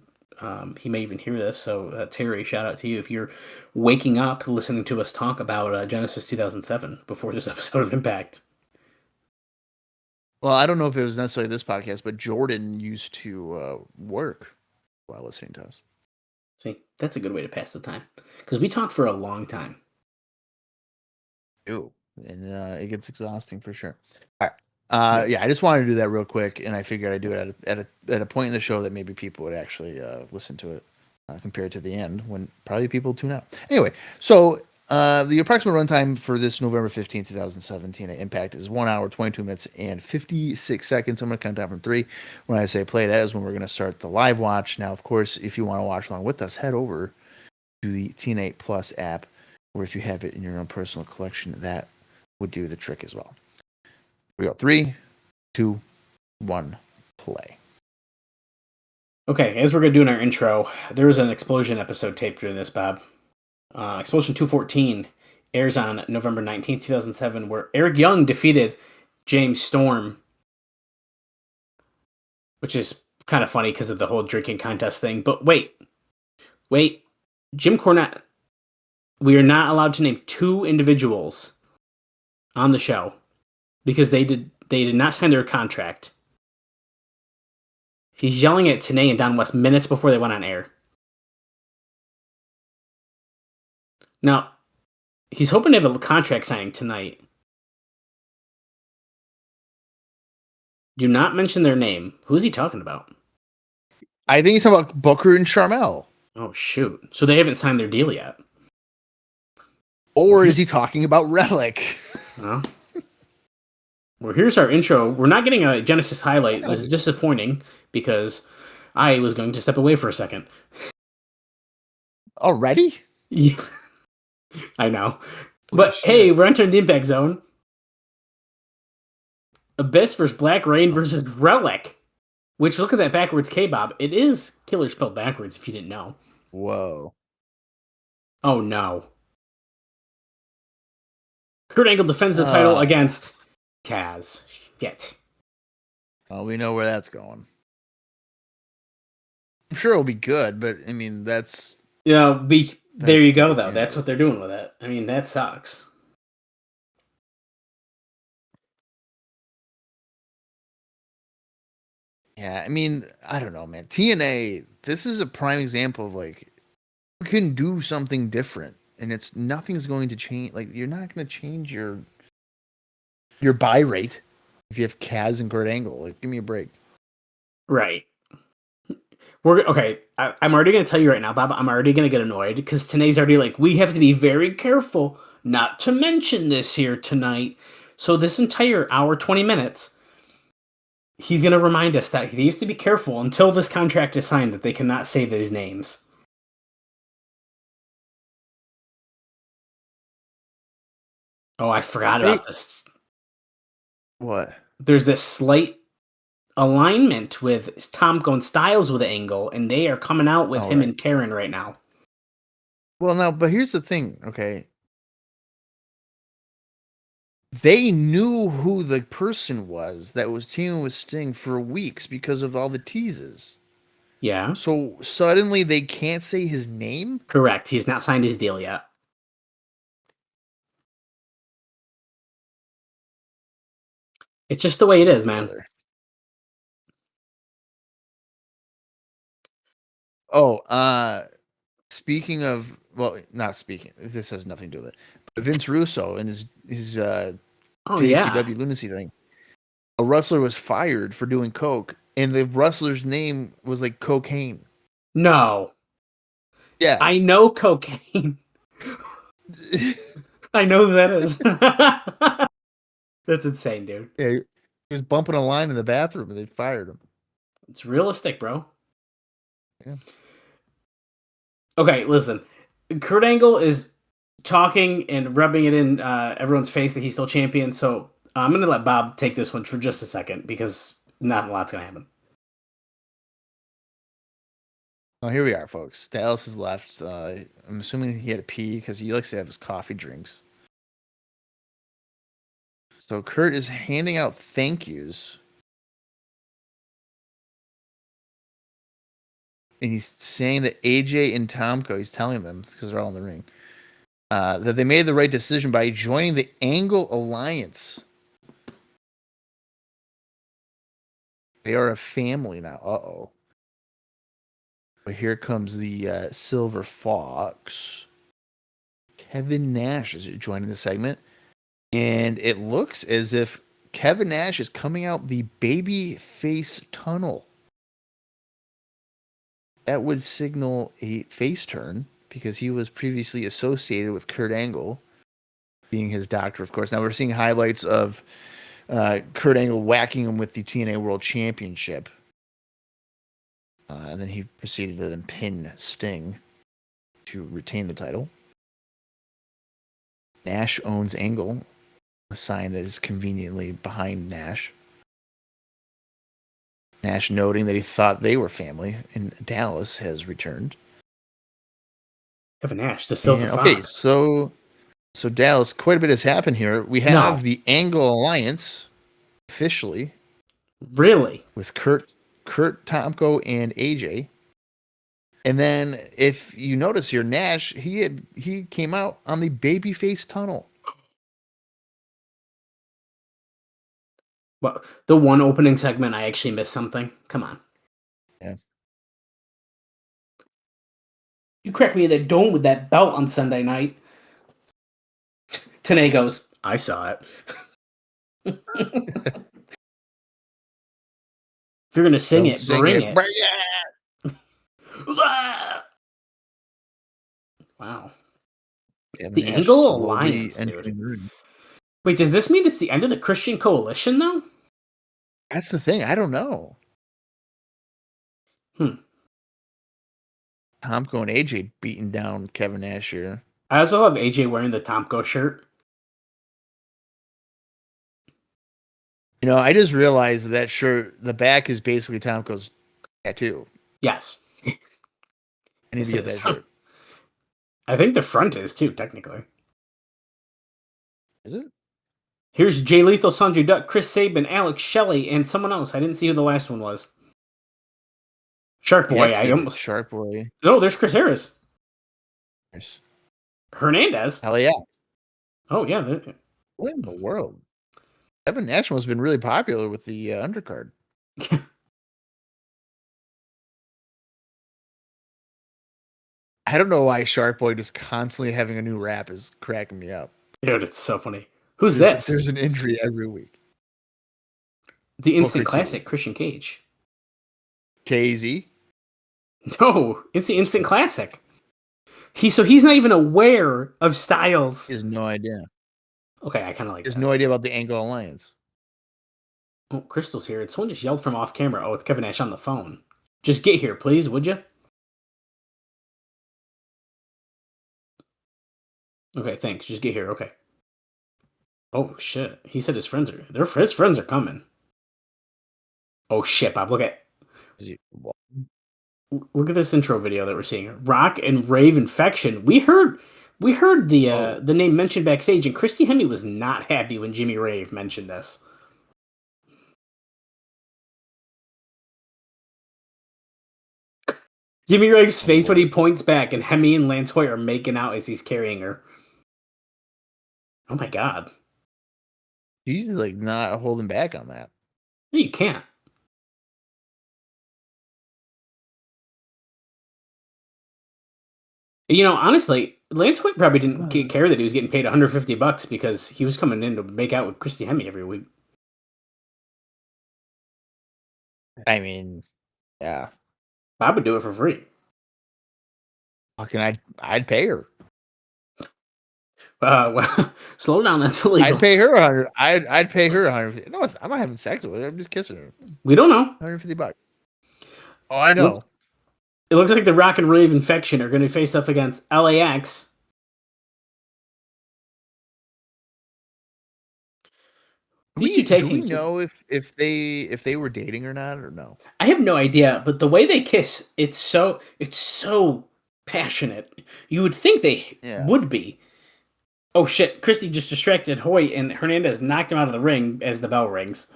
he may even hear this. So Terry, shout out to you if you're waking up listening to us talk about Genesis 2007 before this episode of Impact. Well, I don't know if it was necessarily this podcast, but Jordan used to work while listening to us. See, that's a good way to pass the time because we talk for a long time. Ew. And it gets exhausting for sure. All right. Yeah, I just wanted to do that real quick, and I figured I'd do it at a point in the show that maybe people would actually listen to it compared to the end when probably people tune out. Anyway, so the approximate runtime for this November 15th, 2017 Impact is 1 hour, 22 minutes, and 56 seconds. I'm going to count down from 3. When I say play, that is when we're going to start the live watch. Now, of course, if you want to watch along with us, head over to the TNA Plus app, or if you have it in your own personal collection, that would do the trick as well. We go 3, 2, 1, play. Okay, as we're gonna do in our intro, there was an Explosion episode taped during this, Bob. Explosion 214 airs on November 19th, 2007, where Eric Young defeated James Storm, which is kind of funny because of the whole drinking contest thing. But wait, Jim Cornette. We are not allowed to name 2 individuals on the show because they did not sign their contract. He's yelling at Tenay and Don West minutes before they went on air. Now, he's hoping to have a contract signing tonight. Do not mention their name. Who's he talking about? I think he's talking about Booker and Sharmell. Oh, shoot. So they haven't signed their deal yet. Or is he talking about Rellik? Well, here's our intro. We're not getting a Genesis highlight. This is disappointing because I was going to step away for a second. Already? Yeah. I know. But hey, we're entering the Impact Zone. Abyss versus Black Rain versus Rellik. Which, look at that backwards K-Bob. It is Killer spelled backwards if you didn't know. Whoa. Oh, no. Kurt Angle defends the title against Kaz. Shit. Well, we know where that's going. I'm sure it'll be good, but I mean, that's... Yeah, there you go, though. That's what they're doing with it. I mean, that sucks. Yeah, I mean, I don't know, man. TNA, this is a prime example of, like, you can do something different, and nothing's going to change. Like, you're not going to change your buy rate if you have Kaz and Kurt Angle. Like, give me a break. Right. Okay, I'm already going to tell you right now, Bob, I'm already going to get annoyed because Tanay's already like, we have to be very careful not to mention this here tonight. So this entire hour, 20 minutes, he's going to remind us that he needs to be careful until this contract is signed that they cannot say these names. Oh, I forgot about this. What? There's this slight alignment with Tom going Styles with Angle, and they are coming out with him and Karen right now. Well, now, but here's the thing, okay? They knew who the person was that was teaming with Sting for weeks because of all the teases. Yeah. So suddenly they can't say his name? Correct. He's not signed his deal yet. It's just the way it is, man. Oh, speaking of, well, not speaking, this has nothing to do with it, but Vince Russo and his Oh, JCW yeah. lunacy thing. A wrestler was fired for doing coke, and the wrestler's name was like cocaine. No. Yeah. I know cocaine. I know who that is. That's insane, dude. Yeah, he was bumping a line in the bathroom, and they fired him. It's realistic, bro. Yeah. Okay, listen. Kurt Angle is talking and rubbing it in everyone's face that he's still champion. So I'm going to let Bob take this one for just a second because not a lot's going to happen. Oh, here we are, folks. Dallas has left. I'm assuming he had to pee because he likes to have his coffee drinks. So Kurt is handing out thank yous. And he's saying that AJ and Tomko, he's telling them, because they're all in the ring, that they made the right decision by joining the Angle Alliance. They are a family now. Uh-oh. But here comes the Silver Fox. Kevin Nash is joining the segment. And it looks as if Kevin Nash is coming out the baby face tunnel. That would signal a face turn because he was previously associated with Kurt Angle, being his doctor, of course. Now we're seeing highlights of Kurt Angle whacking him with the TNA World Championship. And then he proceeded to then pin Sting to retain the title. Nash owns Angle, a sign that is conveniently behind Nash. Nash noting that he thought they were family, and Dallas has returned. Kevin Nash, the Silver Fox. Okay, so Dallas, quite a bit has happened here. We have the Angle Alliance officially. Really? With Kurt, Tomko, and AJ. And then if you notice here, Nash, he came out on the babyface tunnel. Well, the one opening segment, I actually missed something. Come on. Yeah. You cracked me in the dome with that belt on Sunday night. TNA goes, I saw it. If you're going to sing it, bring it. Bring it. Wow. Yeah, the Nash Angle Alliance, dude. Wait, does this mean it's the end of the Christian Coalition, though? That's the thing. I don't know. Tomko and AJ beating down Kevin Nash here. I also have AJ wearing the Tomko shirt. You know, I just realized that shirt, the back is basically Tomko's tattoo. Yes. I need to get that shirt. I think the front is, too, technically. Is it? Here's Jay Lethal, Sanjay Dutt, Chris Sabin, Alex Shelley, and someone else. I didn't see who the last one was. Shark Boy. Shark Boy. No, there's Chris Harris. There's Hernandez. Hell yeah. Oh, yeah. What in the world? Kevin Nash has been really popular with the undercard. I don't know why Shark Boy just constantly having a new rap is cracking me up. Dude, it's so funny. Who's this? There's an injury every week. The instant classic, Christian Cage. KZ? No, it's the instant classic. He's not even aware of Styles. He has no idea. Okay, I kind of like that. He has no idea about the Angle Alliance. Oh, Crystal's here. Someone just yelled from off camera. Oh, it's Kevin Nash on the phone. Just get here, please, would you? Okay, thanks. Just get here. Okay. Oh, shit. He said his friends are coming. Oh, shit, Bob. Look at this intro video that we're seeing. Rock and Rave Infection. We heard the name mentioned backstage, and Christy Hemme was not happy when Jimmy Rave mentioned this. Jimmy Rave's face when he points back, and Hemi and Lance Hoyt are making out as he's carrying her. Oh my god. He's like not holding back on that. No, you can't. You know, honestly, Lance Hoyt probably didn't care that he was getting paid $150 because he was coming in to make out with Christy Hemme every week. I mean, yeah. Bob would do it for free. Fucking, I'd pay her. Well, slow down. That's illegal. I'd pay her 100. I'd pay her 150. No, I'm not having sex with her. I'm just kissing her. We don't know. $150. Oh, I know. It looks like the Rock and Rave Infection are going to face up against LAX. Do we know if they were dating or not, or no? I have no idea, but the way they kiss, it's so passionate. You would think they would be. Oh shit! Christy just distracted Hoyt, and Hernandez knocked him out of the ring as the bell rings.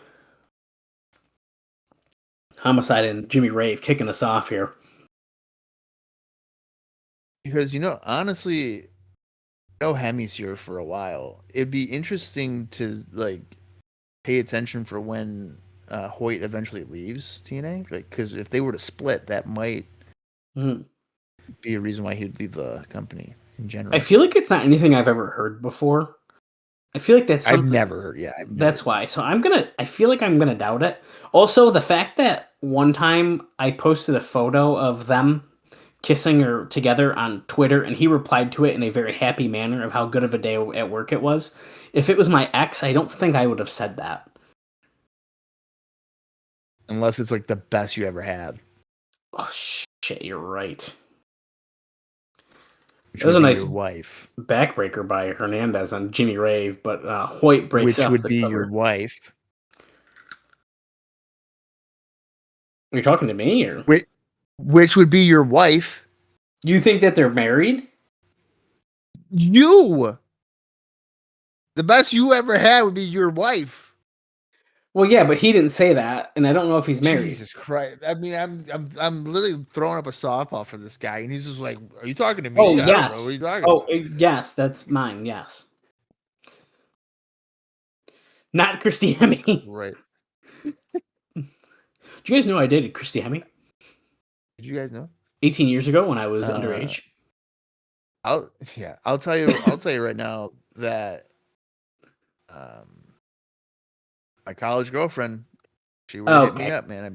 Homicide and Jimmy Rave kicking us off here. Because, honestly, Hemi's here for a while. It'd be interesting to, pay attention for when Hoyt eventually leaves TNA. Because if they were to split, that might be a reason why he'd leave the company in general. I feel like it's not anything I've ever heard before. I feel like that's something... I've never heard, that's why. So I feel like I'm going to doubt it. Also, the fact that one time I posted a photo of them kissing or together on Twitter, and he replied to it in a very happy manner of how good of a day at work it was. If it was my ex, I don't think I would have said that. Unless it's the best you ever had. Oh shit, you're right. Which that was a nice wife backbreaker by Hernandez on Jimmy Rave, but Hoyt breaks which up. Which would be cover. Your wife. Are you talking to me or? Which would be your wife. You think that they're married? The best you ever had would be your wife. Well, yeah, but he didn't say that, and I don't know if he's married. Jesus Christ! I mean, I'm literally throwing up a softball for this guy, and he's just like, "Are you talking to me?" Oh, I yes. Don't know what are you talking about? Yes, that's mine. Yes, not Christy Hemme. Right. Do you guys know I dated Christy Hemme? Did you guys know? 18 years ago when I was underage. I'll tell you right now that my college girlfriend, she would hit me up, man.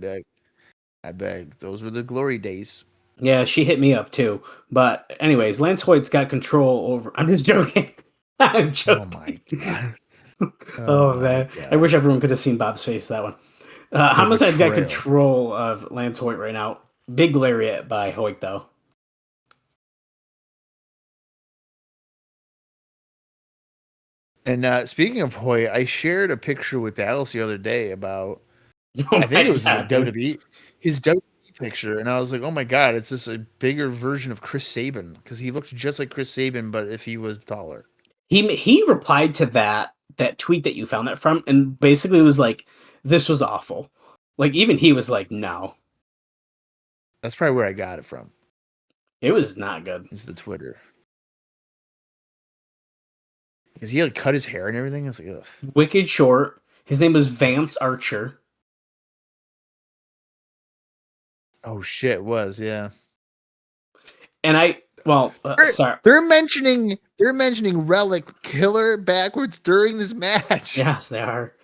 I beg. Those were the glory days. Yeah, she hit me up too. But anyways, Lance Hoyt's got control over. I'm just joking. I'm joking. Oh my god. Oh man, god. I wish everyone could have seen Bob's face that one. Homicide's got control of Lance Hoyt right now. Big lariat by Hoyt though. And speaking of Hoyt, I shared a picture with Dallas the other day about I think it was his WWE picture, and I was like, "Oh my god, it's just a bigger version of Chris Sabin because he looked just like Chris Sabin, but if he was taller." He replied to that tweet that you found that from, and basically was like, "This was awful." Like even he was like, "No." That's probably where I got it from. It was not good. It's the Twitter. Because he cut his hair and everything. I was like, ugh. Wicked short. His name was Vance Archer. Oh shit, was yeah. And sorry. They're mentioning Rellik Killer backwards during this match. Yes, they are.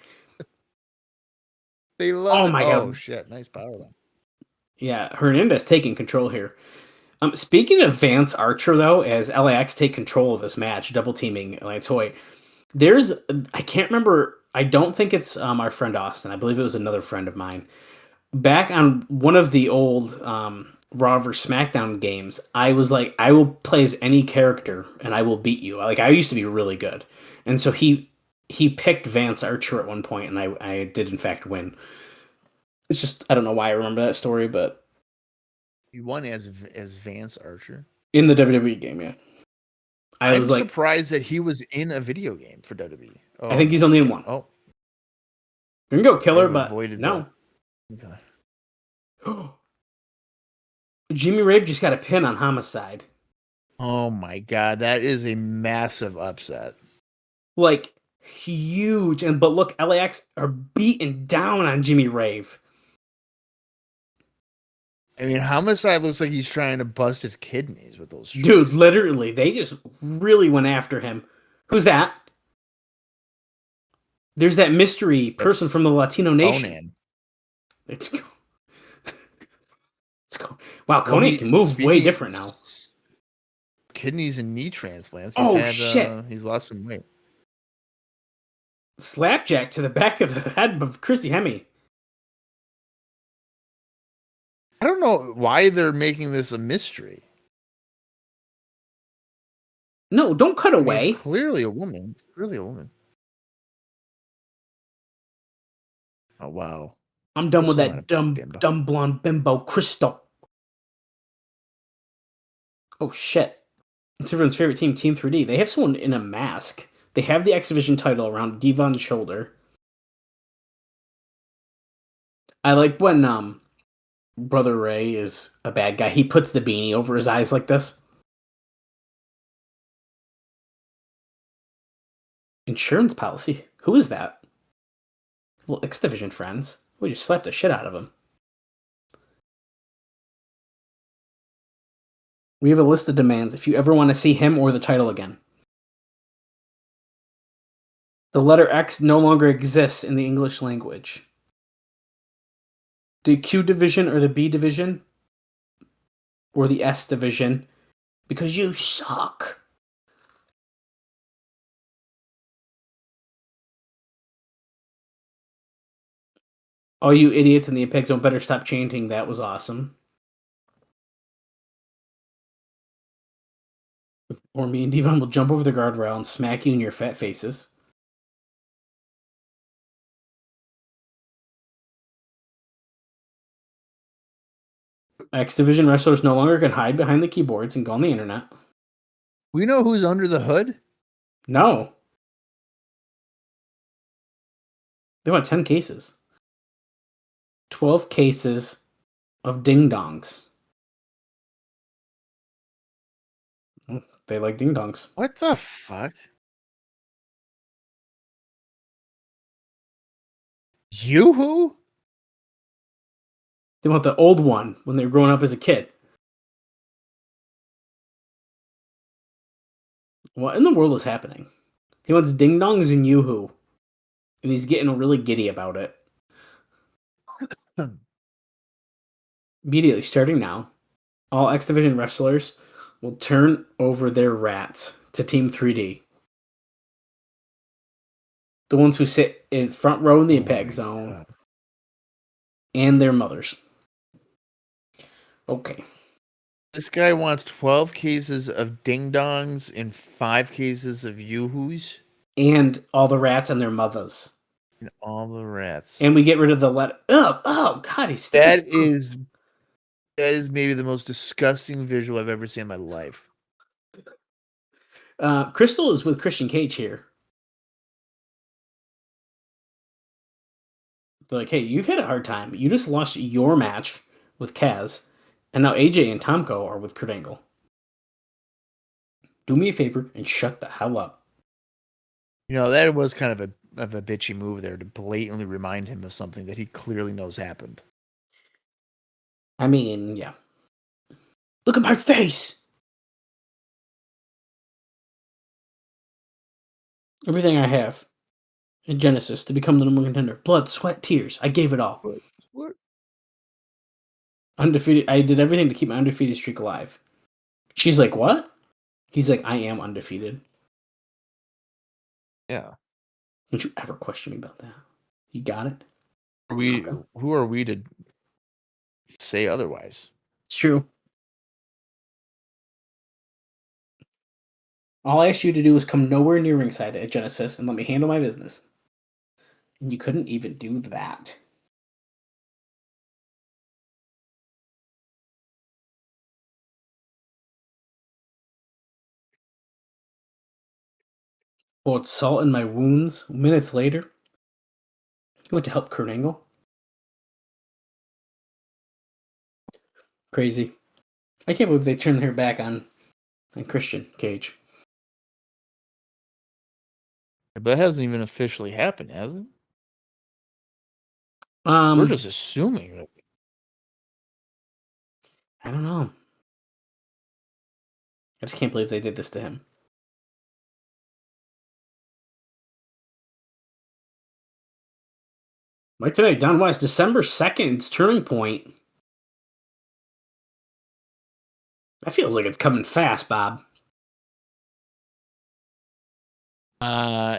They love. Oh my god! Oh shit! Nice power. Yeah, Hernandez taking control here. Speaking of Vance Archer, though, as LAX take control of this match, double teaming Lance Hoyt, I can't remember. I don't think it's our friend Austin. I believe it was another friend of mine. Back on one of the old Raw vs. SmackDown games, I was like, I will play as any character and I will beat you. Like I used to be really good, and so he picked Vance Archer at one point, and I did in fact win. It's just I don't know why I remember that story, but. You won as Vance Archer? In the WWE game, yeah. I was surprised that he was in a video game for WWE. Oh, I think he's only in one. Oh. You can go killer, but no. Okay. Jimmy Rave just got a pin on Homicide. Oh my god, that is a massive upset. Like, huge. But look, LAX are beating down on Jimmy Rave. I mean, Homicide looks like he's trying to bust his kidneys with those strikes. Dude, literally, they just really went after him. Who's that? There's that mystery person from the Latino Nation. Conan. Let's go. Let's go. Wow, Conan can move way different now. Kidneys and knee transplants. Shit. He's lost some weight. Slapjack to the back of the head of Christy Hemme. I don't know why they're making this a mystery. No, don't cut away. It's clearly a woman. It's clearly a woman. Oh, wow. I'm done with that dumb blonde bimbo Crystal. Oh, shit. It's everyone's favorite team, Team 3D. They have someone in a mask. They have the X Division title around Devon's shoulder. I like when Brother Ray is a bad guy. He puts the beanie over his eyes like this. Insurance policy? Who is that? Well, X Division friends. We just slapped the shit out of him. We have a list of demands if you ever want to see him or the title again. The letter X no longer exists in the English language. The Q division or the B division or the S division because you suck. All you idiots in the Impact Zone better stop chanting. That was awesome. Or me and Devon will jump over the guardrail and smack you in your fat faces. X Division wrestlers no longer can hide behind the keyboards and go on the internet. We know who's under the hood? No. They want 10 cases. 12 cases of ding-dongs. They like ding-dongs. What the fuck? Yoo-hoo? They want the old one when they were growing up as a kid. What in the world is happening? He wants ding-dongs and yoo-hoo. And he's getting really giddy about it. Immediately, starting now, all X Division wrestlers will turn over their rats to Team 3D. The ones who sit in front row in the Impact Zone. And their mothers. Okay. This guy wants 12 cases of ding-dongs and 5 cases of yoo-hoos. And all the rats and their mothers. And all the rats. And we get rid of the letter. Oh God, he's sticking. That is maybe the most disgusting visual I've ever seen in my life. Crystal is with Christian Cage here. They're like, hey, you've had a hard time. You just lost your match with Kaz, and now AJ and Tomko are with Kurt Angle. Do me a favor and shut the hell up. You know, that was kind of a bitchy move there to blatantly remind him of something that he clearly knows happened. I mean, yeah. Look at my face! Everything I have in Genesis to become the number one contender. Blood, sweat, tears. I gave it all. What? Undefeated. I did everything to keep my undefeated streak alive. She's like, what? He's like, I am undefeated. Yeah. Don't you ever question me about that. You got it? Who are we to say otherwise? It's true. All I asked you to do was come nowhere near ringside at Genesis and let me handle my business. And you couldn't even do that. Poured salt in my wounds. Minutes later, he went to help Kurt Angle. Crazy. I can't believe they turned their back on Christian Cage. But that hasn't even officially happened, has it? We're We're just assuming that. I don't know. I just can't believe they did this to him. Like today, Don West, December 2nd, it's Turning Point. That feels like it's coming fast, Bob.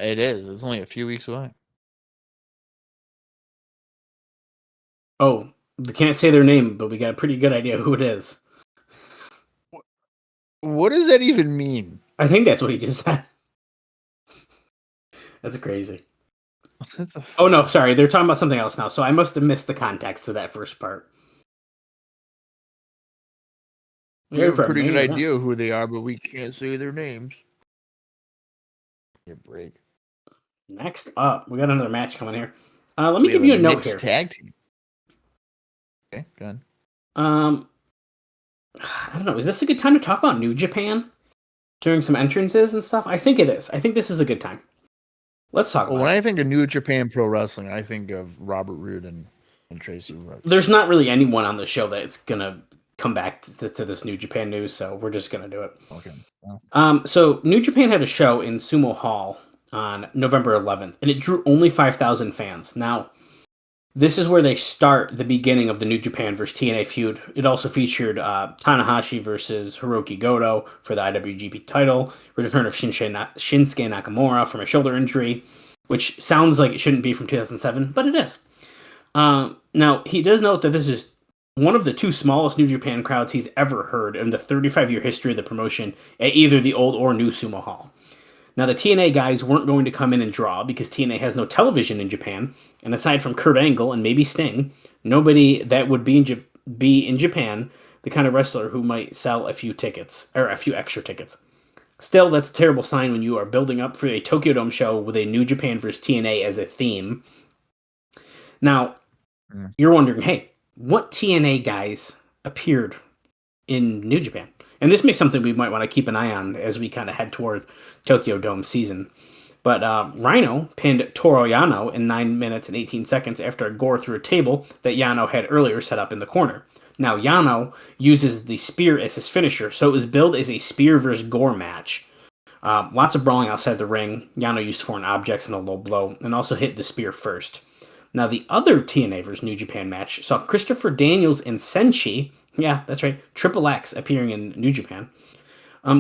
It is. It's only a few weeks away. Oh, they can't say their name, but we got a pretty good idea who it is. What does that even mean? I think that's what he just said. That's crazy. Oh, no, sorry. They're talking about something else now, so I must have missed the context of that first part. We have a pretty good idea who they are, but we can't say their names. Give a break. Next up, we got another match coming here. Let me give you a note here. Tag team. Okay, go ahead. I don't know. Is this a good time to talk about New Japan during some entrances and stuff? I think it is. I think this is a good time. Let's talk about it. When I think of New Japan Pro Wrestling, I think of Robert Roode and Tracy Roode. There's not really anyone on the show that's going to come back to this New Japan news, so we're just going to do it. Okay. Wow. So New Japan had a show in Sumo Hall on November 11th, and it drew only 5,000 fans. Now, this is where they start the beginning of the New Japan versus TNA feud. It also featured Tanahashi versus Hiroki Goto for the IWGP title, return of Shinsuke Nakamura from a shoulder injury, which sounds like it shouldn't be from 2007, but it is. Now, he does note that this is one of the two smallest New Japan crowds he's ever heard in the 35-year history of the promotion at either the old or new Sumo Hall. Now, the TNA guys weren't going to come in and draw because TNA has no television in Japan, and aside from Kurt Angle and maybe Sting, nobody that would be in Japan the kind of wrestler who might sell a few tickets, or a few extra tickets. Still, that's a terrible sign when you are building up for a Tokyo Dome show with a New Japan versus TNA as a theme. Now, you're wondering, hey, what TNA guys appeared in New Japan? And this may be something we might want to keep an eye on as we kind of head toward Tokyo Dome season. But Rhino pinned Toru Yano in 9 minutes and 18 seconds after a gore through a table that Yano had earlier set up in the corner. Now, Yano uses the spear as his finisher, so it was billed as a spear versus gore match. Lots of brawling outside the ring. Yano used foreign objects and a low blow, and also hit the spear first. Now, the other TNA vs. New Japan match saw Christopher Daniels and Senshi, yeah, that's right, Triple X appearing in New Japan,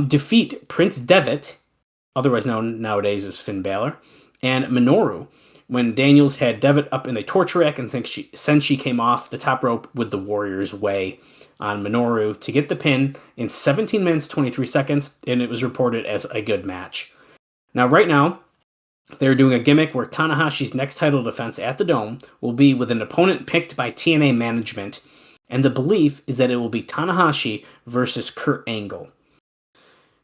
defeat Prince Devitt, otherwise known nowadays as Finn Balor, and Minoru, when Daniels had Devitt up in the torture rack and Senshi came off the top rope with the Warrior's Way on Minoru to get the pin in 17 minutes 23 seconds, and it was reported as a good match. Now, right now, they're doing a gimmick where Tanahashi's next title defense at the Dome will be with an opponent picked by TNA management, and the belief is that it will be Tanahashi versus Kurt Angle.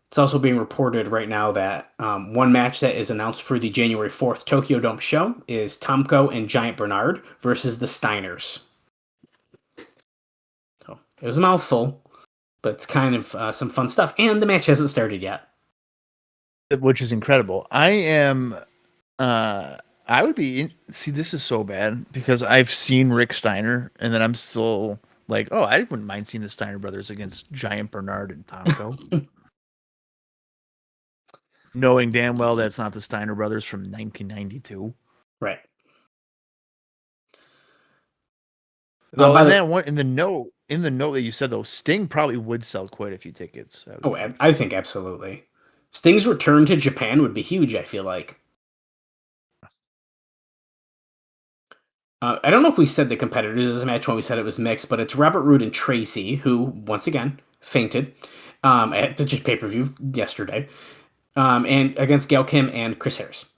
It's also being reported right now that one match that is announced for the January 4th Tokyo Dome show is Tomko and Giant Bernard versus the Steiners. So it was a mouthful, but it's kind of some fun stuff, and the match hasn't started yet. Which is incredible. I would be see, this is so bad because I've seen Rick Steiner and then I'm still like, oh, I wouldn't mind seeing the Steiner brothers against Giant Bernard and Tomko. Knowing damn well that's not the Steiner brothers from 1992. Right. Though in the note that you said though, Sting probably would sell quite a few tickets. I think absolutely. Sting's return to Japan would be huge, I feel like. I don't know if we said the competitors of this match when we said it was mixed, but it's Robert Roode and Tracy, who, once again, fainted at the pay-per-view yesterday, and against Gail Kim and Chris Harris.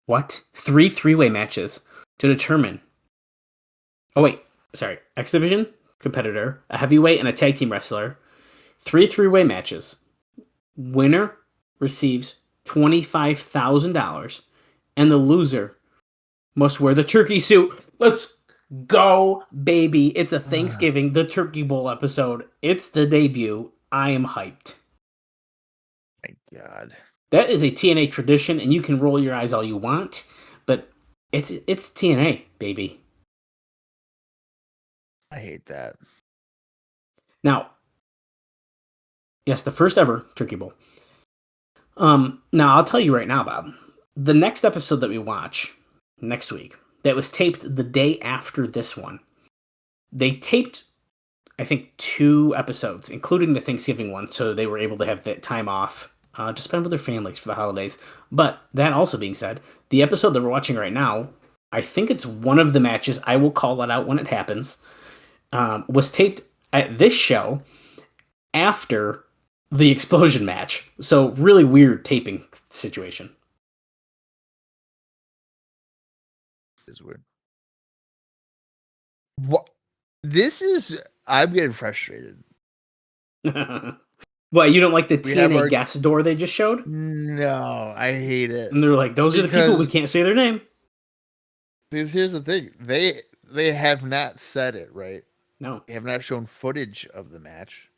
What? 3 three-way matches to determine... Oh, wait. Sorry. X Division competitor, a heavyweight, and a tag team wrestler. 3 three-way matches. Winner receives $25,000, and the loser must wear the turkey suit. Let's Go, baby. It's a Thanksgiving, the Turkey Bowl episode. It's the debut. I am hyped. My God. That is a TNA tradition, and you can roll your eyes all you want, but it's TNA, baby. I hate that. Now, yes, the first ever Turkey Bowl. Now I'll tell you right now, Bob. The next episode that we watch next week, that was taped the day after this one. They taped, I think, 2 episodes, including the Thanksgiving one, so they were able to have that time off to spend with their families for the holidays. But that also being said, the episode that we're watching right now, I think it's one of the matches, I will call it out when it happens, was taped at this show after the explosion match. So really weird taping situation. It's weird. What? I'm getting frustrated. What, you don't like the We have TNA our- guest door they just showed? No, I hate it. And they're like, those are the people, we Because- can't say their name. Because here's the thing. They have not said it, right? No. They have not shown footage of the match.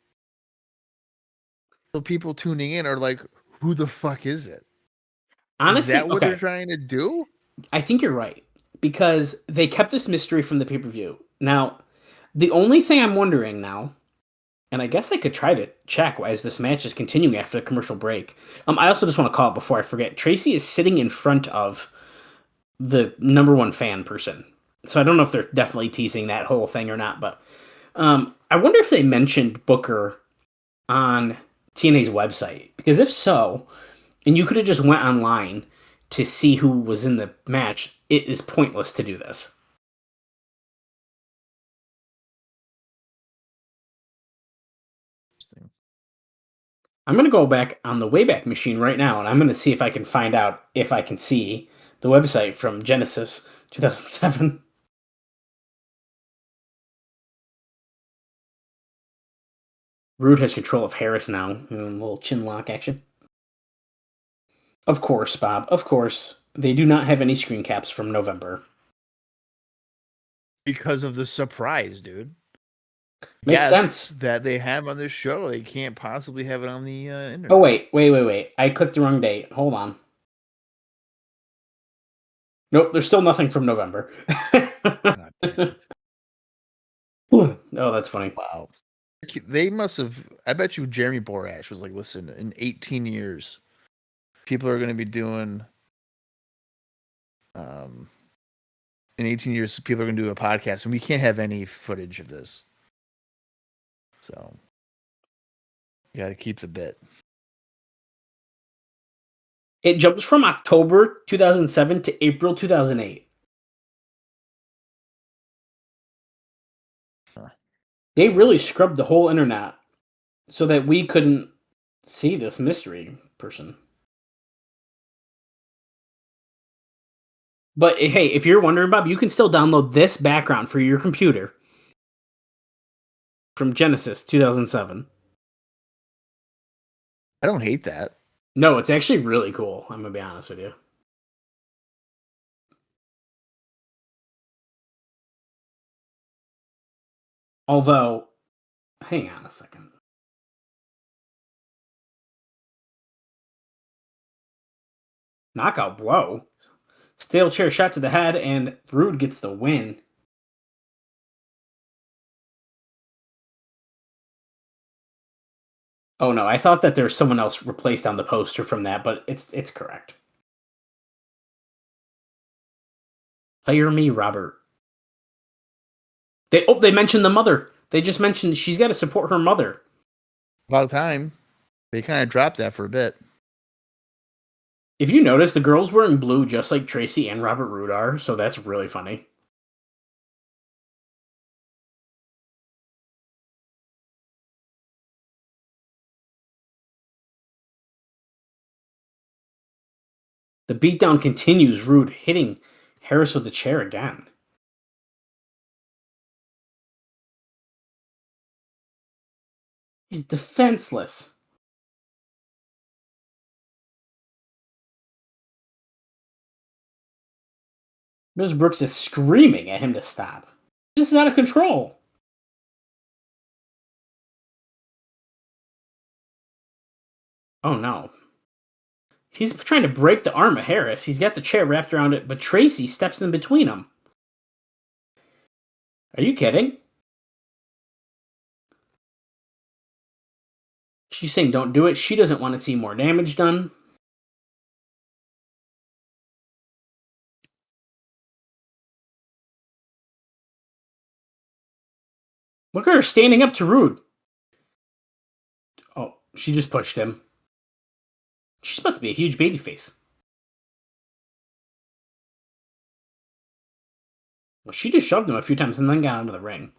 So people tuning in are like, who the fuck is it? Honestly, Is that what okay, they're trying to do? I think you're right. Because they kept this mystery from the pay-per-view. Now, the only thing I'm wondering now, and I guess I could try to check as this match is continuing after the commercial break. I also just want to call it before I forget. Tracy is sitting in front of the number 1 fan person. So I don't know if they're definitely teasing that whole thing or not, but I wonder if they mentioned Booker on TNA's website. Because if so, and you could have just went online to see who was in the match, it is pointless to do this. I'm going to go back on the Wayback Machine right now, and I'm going to see if I can find out if I can see the website from Genesis 2007. Roode has control of Harris now. A little chin lock action. Of course, Bob. Of course. They do not have any screen caps from November. Because of the surprise, dude. Makes Guests sense. that they have on this show. They can't possibly have it on the internet. Oh, wait. I clicked the wrong date. Hold on. Nope, there's still nothing from November. God damn it. Oh, that's funny. Wow. They must have. I bet you Jeremy Borash was like, listen, in 18 years, people are going to be doing. In 18 years, people are going to do a podcast, and we can't have any footage of this. So, you got to keep the bit. It jumps from October 2007 to April 2008. Huh. They really scrubbed the whole internet so that we couldn't see this mystery person. But hey, if you're wondering, Bob, you can still download this background for your computer from Genesis 2007. I don't hate that. No, it's actually really cool. I'm going to be honest with you. Although, hang on a second. Knockout blow. Steel chair shot to the head, and Roode gets the win. Oh no, I thought that there was someone else replaced on the poster from that, but it's correct. Hire me, Robert. They mentioned the mother. They just mentioned she's got to support her mother. About time. They kind of dropped that for a bit. If you notice, the girls were in blue just like Tracy and Robert Roode are, so that's really funny. The beatdown continues, Roode hitting Harris with the chair again. He's defenseless. Ms. Brooks is screaming at him to stop. This is out of control. Oh no. He's trying to break the arm of Harris. He's got the chair wrapped around it, but Tracy steps in between them. Are you kidding? She's saying don't do it. She doesn't want to see more damage done. Look at her standing up to Roode. Oh, she just pushed him. She's about to be a huge babyface. Well, she just shoved him a few times and then got out of the ring.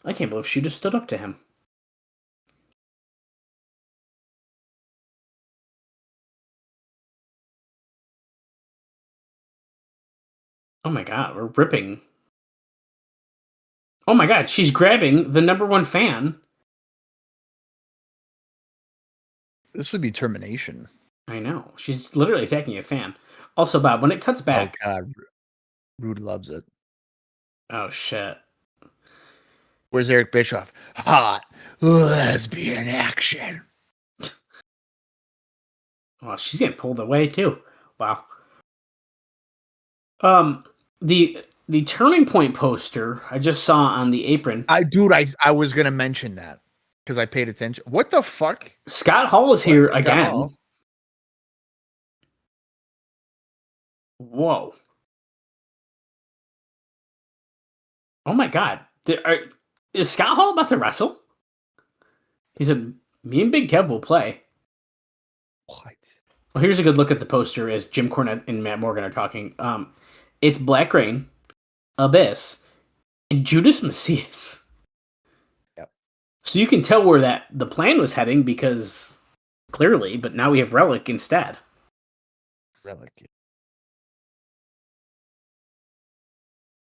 I can't believe she just stood up to him. Oh my god, we're ripping. Oh my god, she's grabbing the #1 fan. This would be termination. I know. She's literally attacking a fan. Also, Bob, when it cuts back. Oh god, Roode loves it. Oh shit. Where's Eric Bischoff? Hot lesbian action. Oh, she's getting pulled away too. Wow. The Turning Point poster I just saw on the apron. I was gonna mention that because I paid attention. What the fuck? Scott Hall is here again. Hall? Whoa. Oh my god. Is Scott Hall about to wrestle? He said, me and Big Kev will play. What? Well, here's a good look at the poster as Jim Cornette and Matt Morgan are talking. It's Black Rain, Abyss, and Judas Macias. Yep. So you can tell where the plan was heading because clearly, but now we have Rellik instead. Rellik.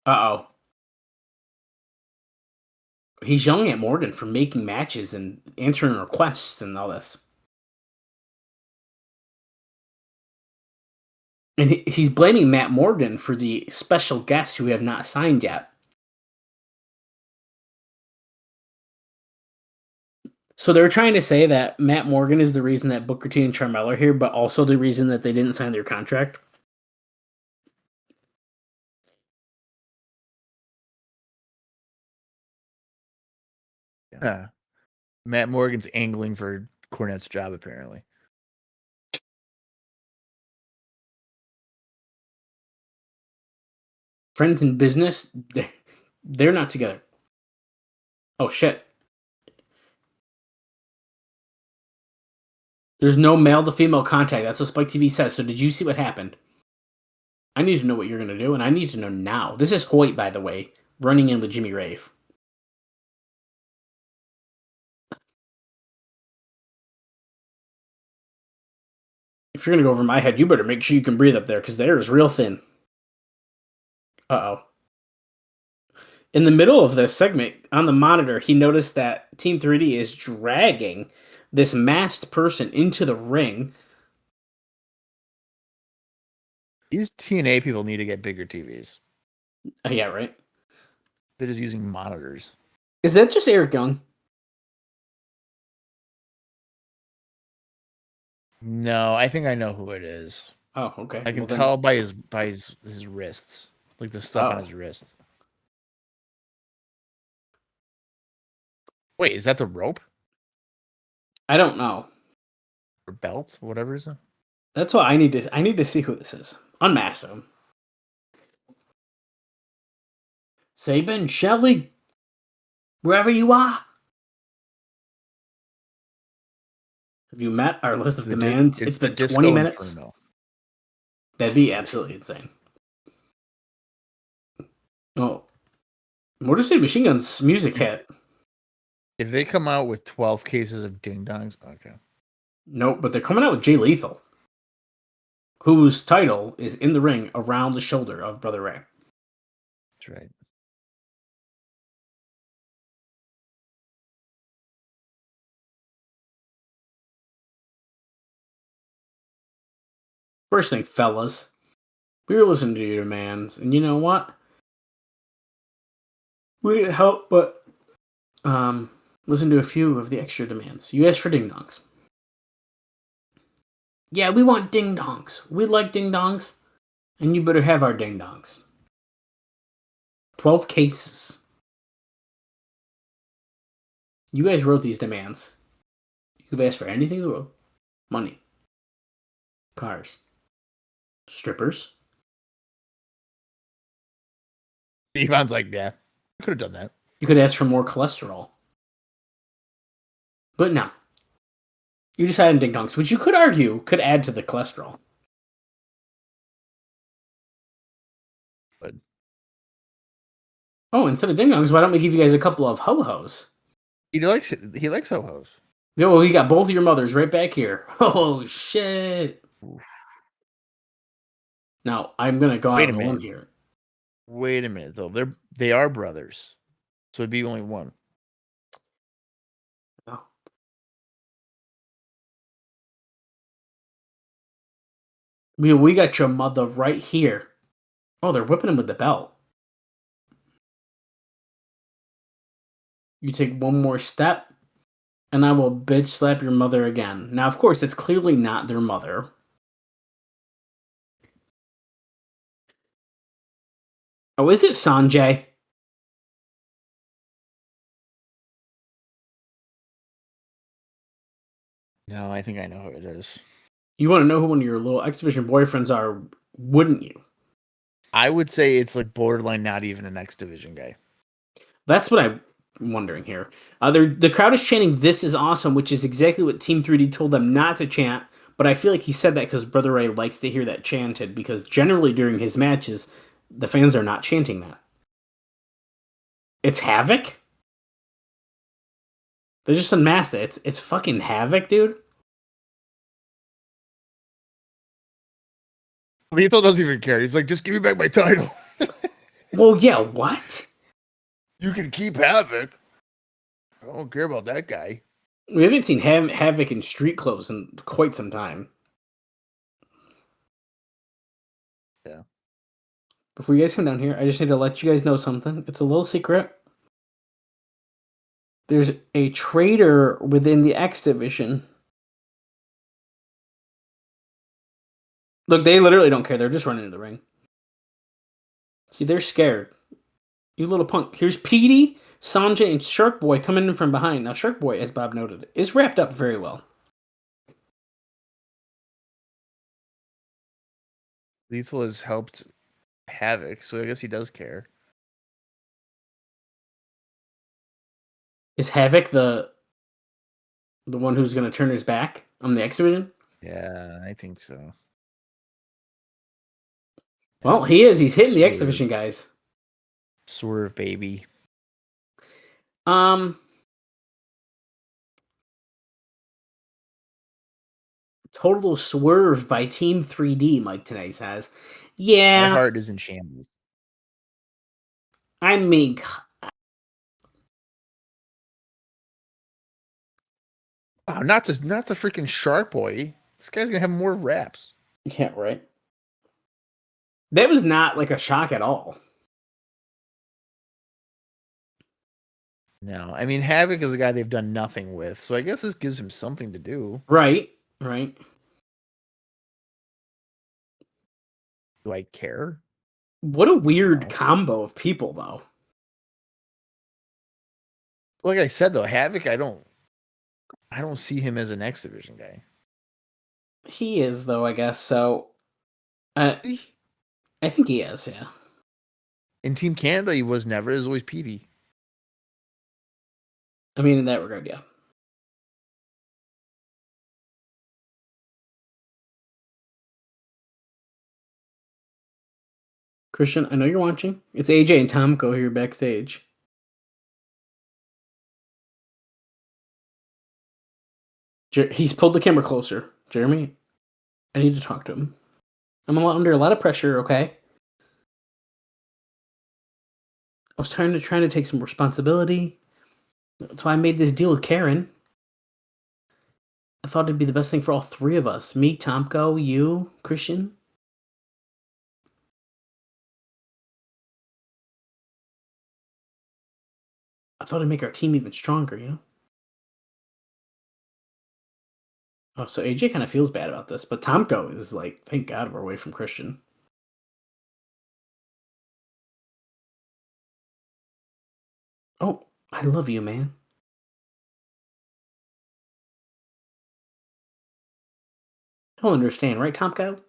Uh-oh. He's yelling at Morgan for making matches and answering requests and all this. And he's blaming Matt Morgan for the special guests who have not signed yet. So they're trying to say that Matt Morgan is the reason that Booker T and Sharmell are here, but also the reason that they didn't sign their contract. Yeah. Matt Morgan's angling for Cornette's job, apparently. Friends in business, they're not together. Oh, shit. There's no male to female contact. That's what Spike TV says. So did you see what happened? I need to know what you're going to do, and I need to know now. This is Hoyt, by the way, running in with Jimmy Rave. If you're going to go over my head, you better make sure you can breathe up there, because the air is real thin. Uh-oh. In the middle of this segment, on the monitor, he noticed that Team 3D is dragging this masked person into the ring. These TNA people need to get bigger TVs. Yeah, right. They're just using monitors. Is that just Eric Young? No, I think I know who it is. Oh, okay. I can tell by his wrists, like the stuff on his wrist. Wait, is that the rope I don't know. or belt, whatever it is? That's what I need to see who this is. Unmask him. Sabin, Shelly, wherever you are. Have you met our list of demands? It's been 20 minutes. Inferno. That'd be absolutely insane. Oh. Motor City Machine Guns music hit. If they come out with 12 cases of ding dongs, okay. Nope, but they're coming out with Jay Lethal, whose title is in the ring around the shoulder of Brother Ray. That's right. First thing, fellas, we were listening to your demands, and you know what? We help, but listen to a few of the extra demands. You asked for ding dongs. Yeah, we want ding dongs. We like ding dongs, and you better have our ding dongs. 12 cases. You guys wrote these demands. You've asked for anything in the world. Money. Cars. Strippers. Ivan's like, yeah, could have done that. You could ask for more cholesterol. But no. You decided ding dongs, which you could argue could add to the cholesterol. But Oh, instead of ding dongs, why don't we give you guys a couple of ho-hos? he likes ho-hos. Oh, you got both of your mothers right back here. Oh, shit. Oof. Now, I'm going to go out on a limb here. Wait a minute, though. They are brothers. So it'd be only one. Oh. We got your mother right here. Oh, they're whipping him with the belt. You take one more step, and I will bitch slap your mother again. Now, of course, it's clearly not their mother. Oh, is it Sanjay? No, I think I know who it is. You want to know who one of your little X Division boyfriends are, wouldn't you? I would say it's like borderline not even an X Division guy. That's what I'm wondering here. The crowd is chanting, "This is awesome," which is exactly what Team 3D told them not to chant. But I feel like he said that because Brother Ray likes to hear that chanted, because generally during his matches, the fans are not chanting that. It's Havoc? They just unmasked it. It's fucking Havoc, dude. Lethal doesn't even care. He's like, just give me back my title. Well, yeah, what? You can keep Havoc. I don't care about that guy. We haven't seen Havoc in street clothes in quite some time. Yeah. Before you guys come down here, I just need to let you guys know something. It's a little secret. There's a traitor within the X Division. Look, they literally don't care. They're just running into the ring. See, they're scared. You little punk. Here's Petey, Sanjay, and Shark Boy coming in from behind. Now, Shark Boy, as Bob noted, is wrapped up very well. Lethal has helped Havoc, so I guess he does care. Is Havoc the one who's going to turn his back on the X Division? Yeah, I think so. Well, he is. He's hitting the X Division guys. Swerve, baby. Total swerve by Team 3D, Mike today says. Yeah. My heart is in shambles. I mean, oh, not the freaking Shark Boy. This guy's gonna have more raps. yeah, right. That was not like a shock at all. No, I mean Havoc is a guy they've done nothing with, so I guess this gives him something to do. Right, right. Do I care? What a weird combo of people, though. Like I said, though, Havoc, I don't see him as an X Division guy. He is, though, I guess. So, I think he is. Yeah. In Team Canada, he was never. It was always Petey. I mean, in that regard, yeah. Christian, I know you're watching. It's AJ and Tomko here backstage. He's pulled the camera closer. Jeremy, I need to talk to him. I'm under a lot of pressure, okay? I was trying to take some responsibility. That's why I made this deal with Karen. I thought it'd be the best thing for all three of us. Me, Tomko, you, Christian. thought it'd make our team even stronger, you know? Oh, so AJ kind of feels bad about this, but Tomko is like, thank God we're away from Christian. Oh, I love you, man. He'll understand, right, Tomko?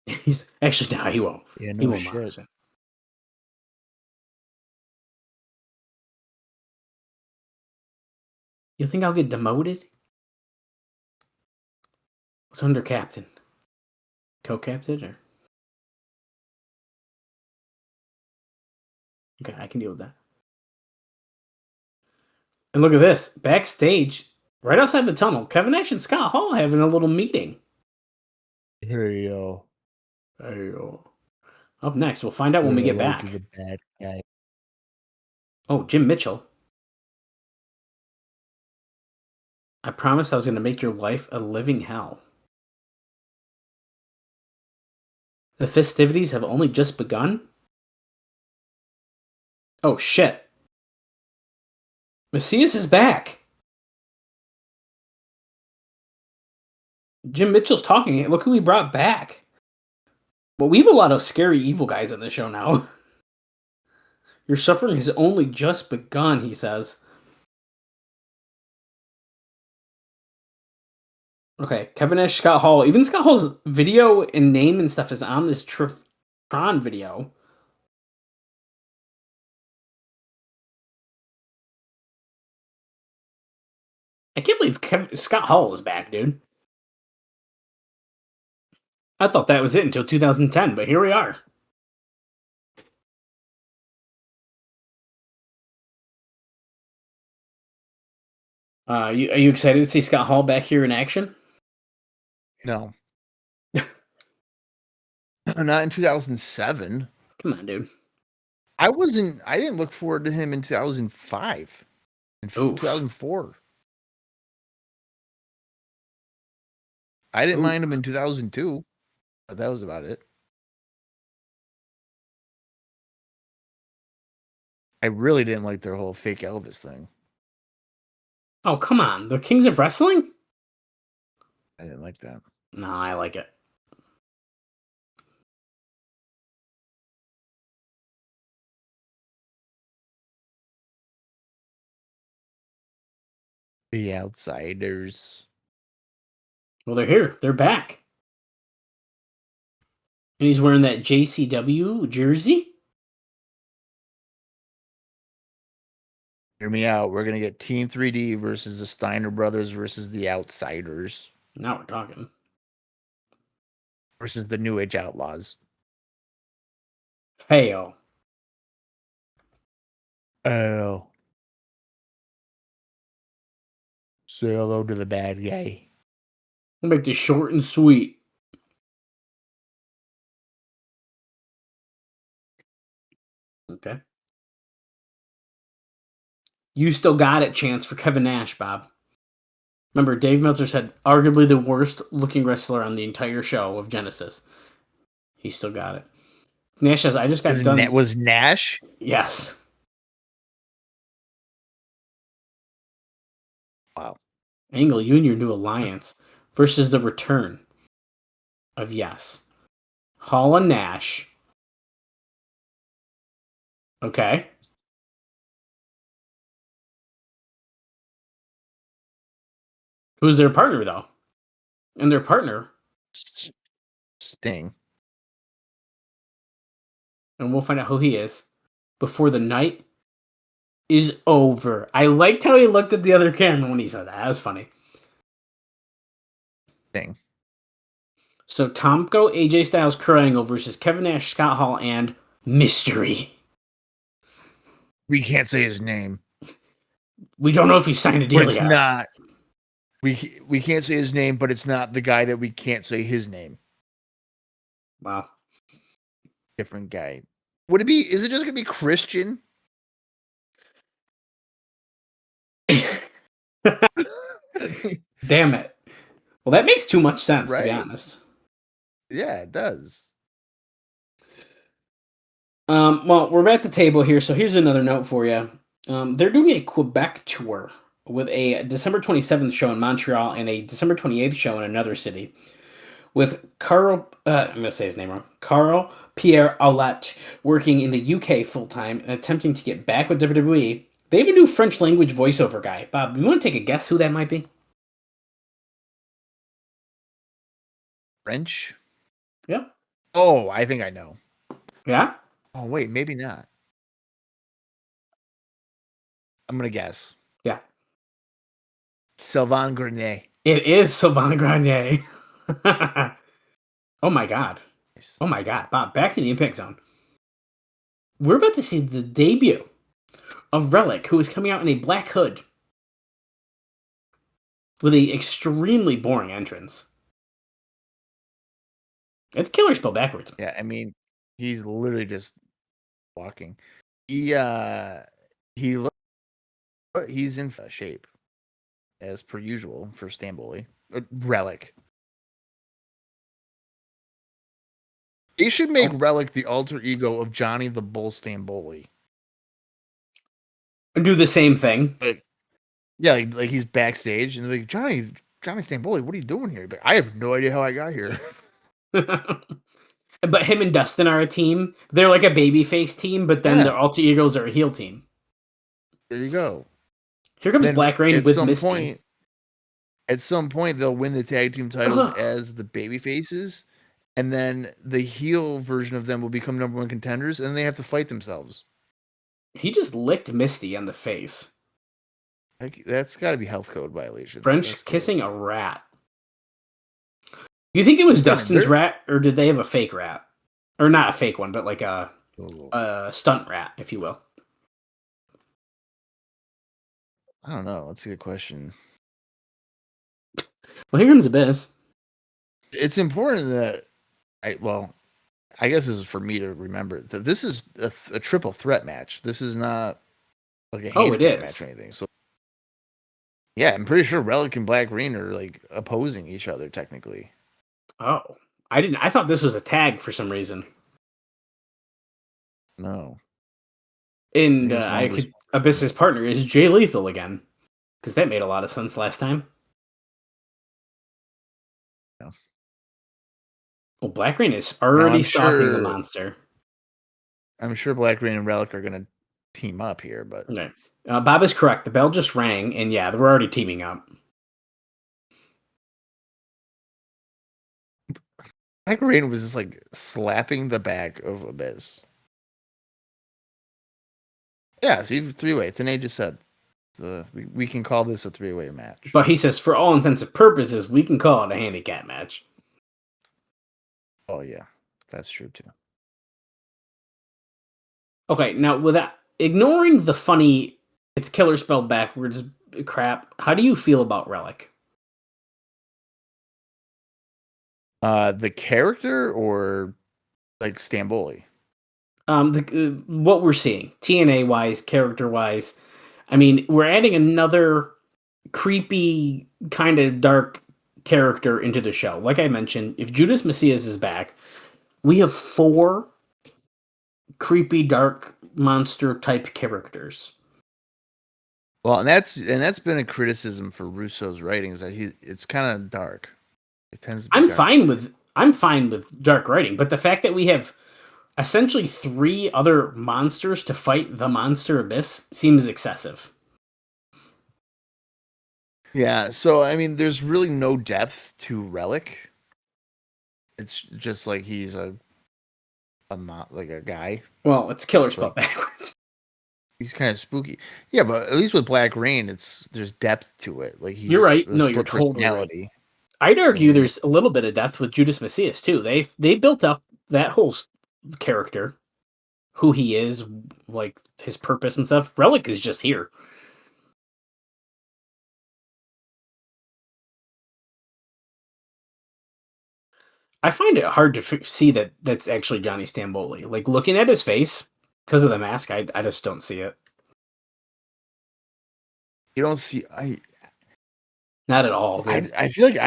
He's actually no, he won't. Yeah, He no won't shit. understand. You think I'll get demoted? What's under captain? Co-captain or? Okay, I can deal with that. And look at this. Backstage, right outside the tunnel, Kevin Nash and Scott Hall having a little meeting. Here you go. Hey, up next, we'll find out when we get Hello to back. the bad guy. Oh, Jim Mitchell. I promised I was going to make your life a living hell. The festivities have only just begun? Oh, shit. Macias is back. Jim Mitchell's talking. Look who he brought back. Well, we have a lot of scary evil guys on the show now. Your suffering has only just begun, he says. Okay, Kevin Nash, Scott Hall. Even Scott Hall's video and name and stuff is on this Tron video. I can't believe Scott Hall is back, dude. I thought that was it until 2010, but here we are. Are you excited to see Scott Hall back here in action? No. Not in 2007. Come on, dude. I didn't look forward to him in 2005. In 2004. I didn't mind him in 2002, but that was about it. I really didn't like their whole fake Elvis thing. Oh, come on. The Kings of Wrestling? I didn't like that. No, I like it. The Outsiders. Well, they're here. They're back. And he's wearing that JCW jersey? Hear me out. We're going to get Team 3D versus the Steiner Brothers versus the Outsiders. Now we're talking. Versus the New Age Outlaws. Hey-o. Oh. Say hello to the bad guy. We'll make this short and sweet. Okay. You still got it chance for Kevin Nash, Bob. Remember, Dave Meltzer said arguably the worst looking wrestler on the entire show of Genesis. He still got it. Nash says, I just got done. Was Nash? Yes. Wow. Angle, you and your new alliance versus the return of Yes. Hall and Nash. Okay. Who's their partner, though? And their partner. Sting. And we'll find out who he is before the night is over. I liked how he looked at the other camera when he said that. That was funny. Sting. So Tomko, AJ Styles, Kurt Angle versus Kevin Nash, Scott Hall, and Mystery. We can't say his name. We don't know if he signed a deal But it's yet. not. We can't say his name, but it's not the guy that we can't say his name. Wow. Different guy. Would it be? Is it just gonna be Christian? Damn it. Well, that makes too much sense, to be Right? honest. Yeah, it does. Well, we're at the table here, so here's another note for you. They're doing a Quebec tour with a December 27th show in Montreal and a December 28th show in another city. With Carl, I'm going to say his name wrong, Carl Pierre Aulette working in the UK full-time and attempting to get back with WWE. They have a new French language voiceover guy. Bob, you want to take a guess who that might be? French? Yeah. Oh, I think I know. Yeah? Oh, wait, maybe not. I'm going to guess. Yeah. Sylvain Grenier. It is Sylvain Grenier. Oh my god. Oh my god. Bob, back in the Impact Zone. We're about to see the debut of Rellik, who is coming out in a black hood with an extremely boring entrance. It's killer spelled backwards. Yeah, I mean, he's literally just walking. He's in shape as per usual for Stamboli. Rellik. He should make Rellik the alter ego of Johnny the Bull Stamboli. Do the same thing. Yeah, like he's backstage and they're like, Johnny Stamboli, what are you doing here? Like, I have no idea how I got here. But him and Dustin are a team. They're like a babyface team, but then their alter egos are a heel team. There you go. Here comes Black Rain with Misty. At some point, they'll win the tag team titles as the baby faces, and then the heel version of them will become number one contenders, and they have to fight themselves. He just licked Misty on the face. Like, that's got to be health code violation. French kissing a rat. You think it was Dustin's rat, or did they have a fake rat? Or not a fake one, but like a stunt rat, if you will. I don't know. That's a good question. Well, here comes Abyss. It's important that I guess this is for me to remember that this is a triple threat match. This is not like a handicap match or anything. So yeah, I'm pretty sure Rellik and Black Rain are like opposing each other technically. Oh, I thought this was a tag for some reason. No. And Abyss's partner is Jay Lethal again, because that made a lot of sense last time. No. Well, Black Rain is already stalking the monster. I'm sure Black Rain and Rellik are going to team up here, but okay. Bob is correct. The bell just rang, and yeah, we're already teaming up. Black Rain was just like slapping the back of Abyss. Yeah, see, three-way. TNA just said we can call this a three-way match. But he says, for all intents and purposes, we can call it a handicap match. Oh, yeah. That's true, too. Okay, now, without ignoring the funny, it's killer spelled backwards crap, how do you feel about Rellik? The character or, like, Stamboli? What we're seeing, TNA-wise, character-wise. I mean, we're adding another creepy, kind of dark character into the show. Like I mentioned, if Judas Messias is back, we have 4 creepy, dark monster type characters. Well, and that's been a criticism for Russo's writings that it's kind of dark. It tends to be I'm fine with dark writing, but the fact that we have essentially 3 other monsters to fight the monster Abyss seems excessive. Yeah, so I mean, there's really no depth to Rellik. It's just like he's a guy. Well, it's killer spelled backwards. He's kind of spooky. Yeah, but at least with Black Rain, there's depth to it. Like you're right. No, you're totally right. I'd argue there's a little bit of depth with Judas Messias too. They built up that whole character, who he is, like his purpose and stuff. Rellik is just here. I find it hard to see that that's actually Johnny Stamboli. Like looking at his face because of the mask, I just don't see it. You don't see Not at all, dude. I feel like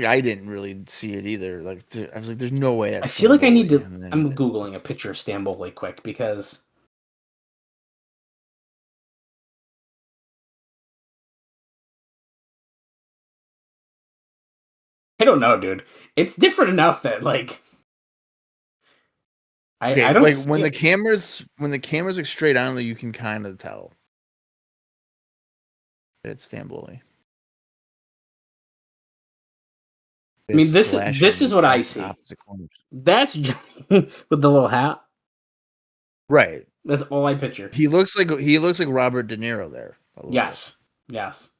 I didn't really see it either. Like I was like, there's no way that's I feel like I need Stamboli. to. And I'm then googling a picture of Stamboli quick because I don't know, dude. It's different enough that like I okay, don't like see it. when the cameras like straight on, you can kind of tell that it's Stamboli. I mean, It's this is splashing what I past see. opposite corners. That's Johnny with the little hat. Right. That's all I picture. He looks like Robert De Niro there. A little Yes, yes.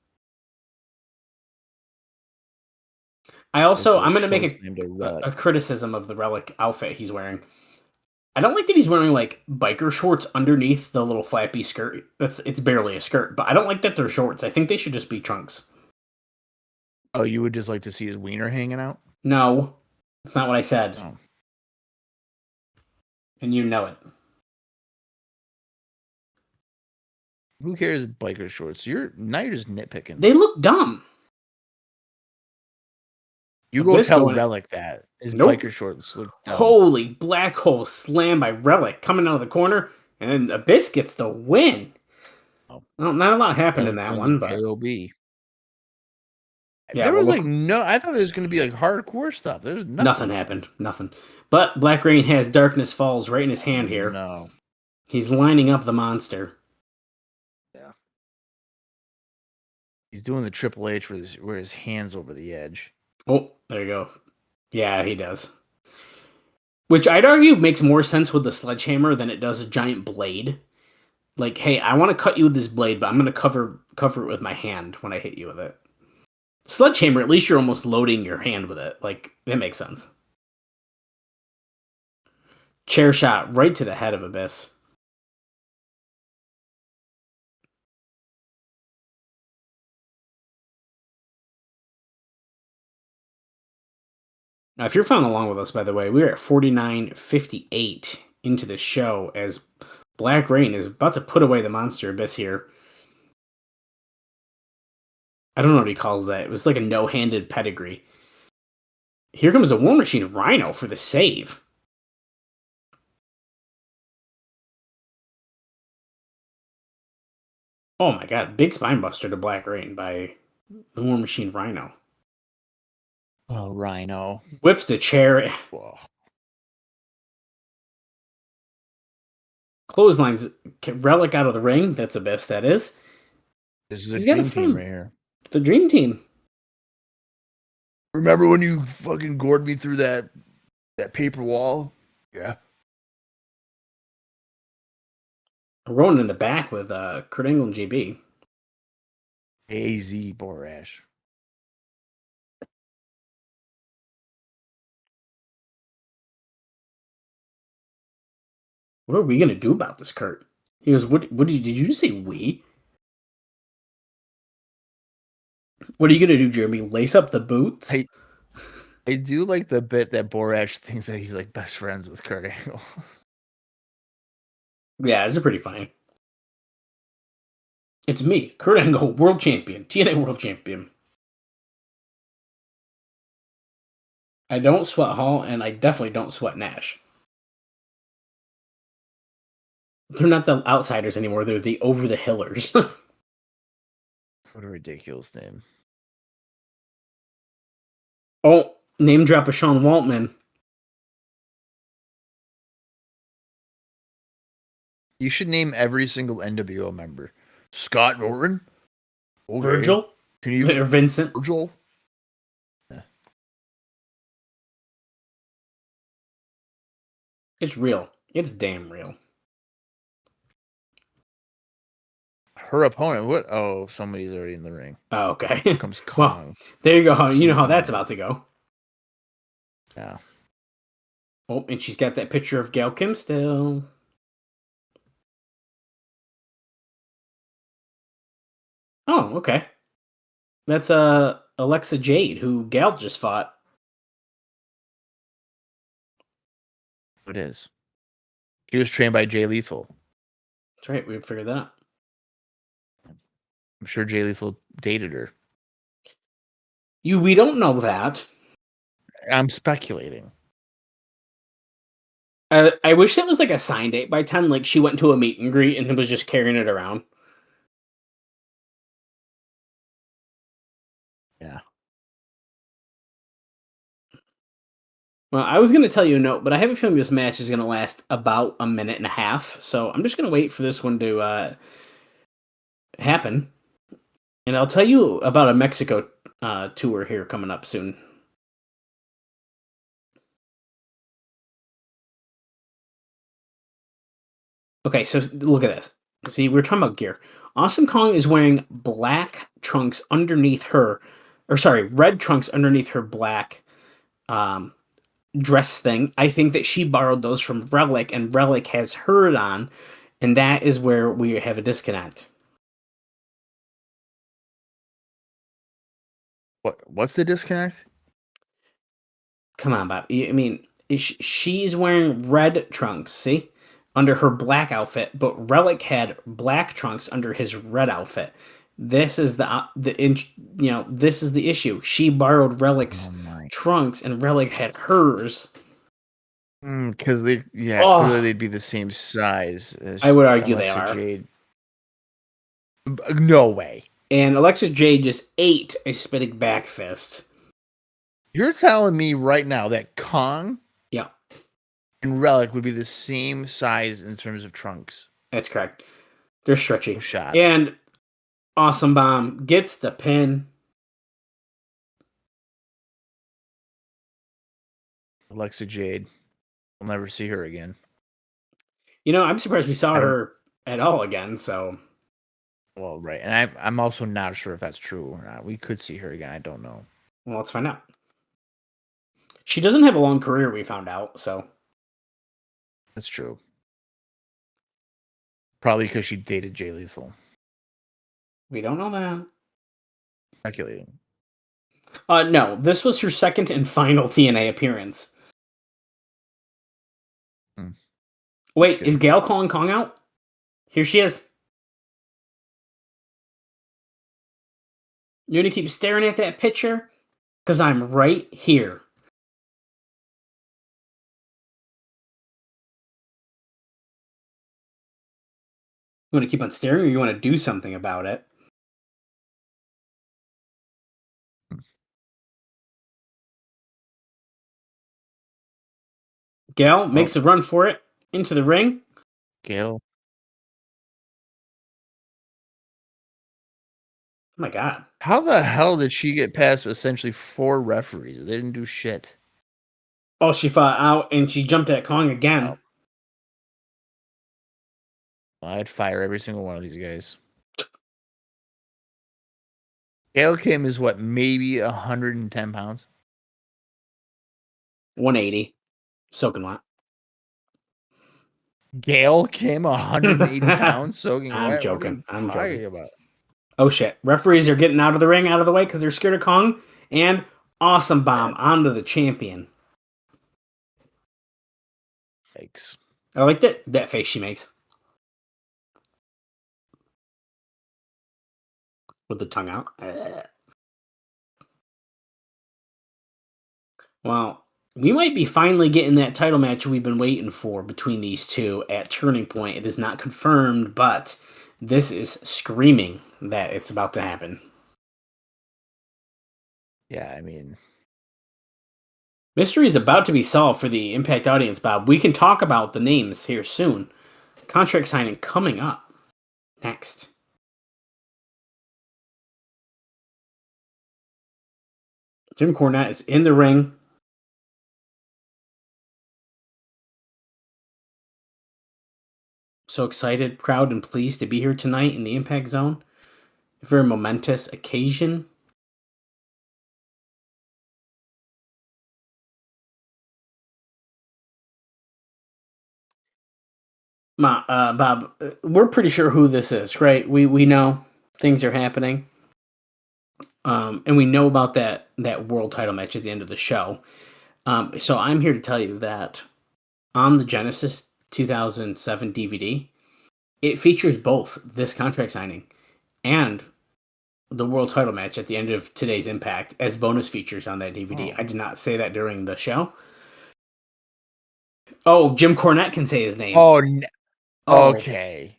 bit. I'm going to make Shorts named a Rellik. a criticism of the Rellik outfit he's wearing. I don't like that he's wearing like biker shorts underneath the little flappy skirt. It's barely a skirt, but I don't like that they're shorts. I think they should just be trunks. Oh, you would just like to see his wiener hanging out? No, that's not what I said. Oh. And you know it. Who cares biker shorts? You're just nitpicking. They look dumb. You Abyss go tell going- Rellik that his Nope. biker shorts look dumb. Holy black hole slam by Rellik coming out of the corner, and then Abyss gets the win. Oh. Well, not a lot happened in Rellik that wins one, the but J.O.B. yeah, there was well, like no. I thought there was going to be like hardcore stuff. There's nothing. nothing happened. Nothing. But Black Rain has Darkness Falls right in his hand here. No. He's lining up the monster. Yeah. He's doing the Triple H where his hands over the edge. Oh, there you go. Yeah, he does. Which I'd argue makes more sense with the sledgehammer than it does a giant blade. Like, hey, I want to cut you with this blade, but I'm going to cover it with my hand when I hit you with it. Sledgehammer, at least you're almost loading your hand with it. Like, that makes sense. Chair shot right to the head of Abyss. Now, if you're following along with us, by the way, we're at 49:58 into the show as Black Rain is about to put away the monster Abyss here. I don't know what he calls that. It was like a no-handed pedigree. Here comes the War Machine Rhino for the save. Oh my god, big spine buster to Black Rain by the War Machine Rhino. Oh, Rhino. Whips the chair. Whoa. Clotheslines Rellik out of the ring. That's the best that is. This is a He's got a dream team phone. right here. The Dream Team. Remember when you fucking gored me through that paper wall? Yeah. Rolling in the back with Kurt Angle and JB. AZ Borash. What are we gonna do about this, Kurt? He goes, "What did you just say? We? What are you gonna do, Jeremy? Lace up the boots?" I do like the bit that Borash thinks that he's like best friends with Kurt Angle. Yeah, it's pretty funny. It's me, Kurt Angle, world champion, TNA world champion. I don't sweat Hall, and I definitely don't sweat Nash. They're not the outsiders anymore. They're the over the hillers. What a ridiculous name. Oh, name drop of Sean Waltman. You should name every single NWO member. Scott Norton? Okay. Virgil? Can you Or Vincent? Virgil? Yeah. It's real. It's damn real. Her opponent, what? Oh, somebody's already in the ring. Oh, okay. Here comes Well, Kong. there you go. You know how that's about to go. Yeah. Oh, and she's got that picture of Gail Kim still. Oh, okay. That's Alexa Jade, who Gal just fought. It is. She was trained by Jay Lethal. That's right, we figured that out. I'm sure Jay Lethal dated her. We don't know that. I'm speculating. I wish that was like a sign date by time like she went to a meet and greet and was just carrying it around. Yeah. Well, I was going to tell you a note, but I have a feeling this match is going to last about a minute and a half. So I'm just going to wait for this one to happen. And I'll tell you about a Mexico tour here coming up soon. Okay, so look at this. See, we're talking about gear. Awesome Kong is wearing black trunks underneath her, red trunks underneath her black dress thing. I think that she borrowed those from Rellik, and Rellik has her on, and that is where we have a disconnect. What's the disconnect? Come on, Bob. I mean, she's wearing red trunks, see? Under her black outfit, but Rellik had black trunks under his red outfit. This is this is the issue. She borrowed Rellik's trunks, and Rellik had hers. Because clearly they'd be the same size. As I would argue Alexa they are. Jade. No way. And Alexa Jade just ate a spinning back fist. You're telling me right now that Kong, yeah, and Rellik would be the same size in terms of trunks? That's correct. They're stretchy. No shot. And Awesome Bomb gets the pin. Alexa Jade. We'll never see her again. I'm surprised we saw her at all again, so. Well, right. And I'm also not sure if that's true or not. We could see her again. I don't know. Well, let's find out. She doesn't have a long career, we found out, so. That's true. Probably because she dated Jay Lethal. We don't know that. Speculating. No, this was her second and final TNA appearance. Wait, good. Is Gail calling Kong out? Here she is. You're gonna keep staring at that picture? Because I'm right here. You want to keep on staring, or you want to do something about it? Gail makes a run for it into the ring. Gail. Oh my God. How the hell did she get past essentially 4 referees? They didn't do shit. Oh, she fought out and she jumped at Kong again. Oh. I'd fire every single one of these guys. Gail Kim is what, maybe 110 pounds? 180. Soaking wet. Gail Kim, 180 pounds soaking I'm wet? joking. What are you talking about? Oh shit. Referees are getting out of the ring, out of the way, because they're scared of Kong. And Awesome Bomb onto the champion. Yikes. I like that face she makes. With the tongue out. Well, we might be finally getting that title match we've been waiting for between these two at Turning Point. It is not confirmed, but this is screaming that it's about to happen. Yeah, I mean... Mystery is about to be solved for the Impact audience, Bob. We can talk about the names here soon. Contract signing coming up next. Jim Cornette is in the ring. So excited, proud, and pleased to be here tonight in the Impact Zone. A very momentous occasion. Bob, we're pretty sure who this is, right? We know things are happening. And we know about that world title match at the end of the show. So I'm here to tell you that on the Genesis 2007 DVD, it features both this contract signing and the world title match at the end of today's Impact as bonus features on that DVD. Oh. I did not say that during the show. Oh, Jim Cornette can say his name. Oh, Oh. okay.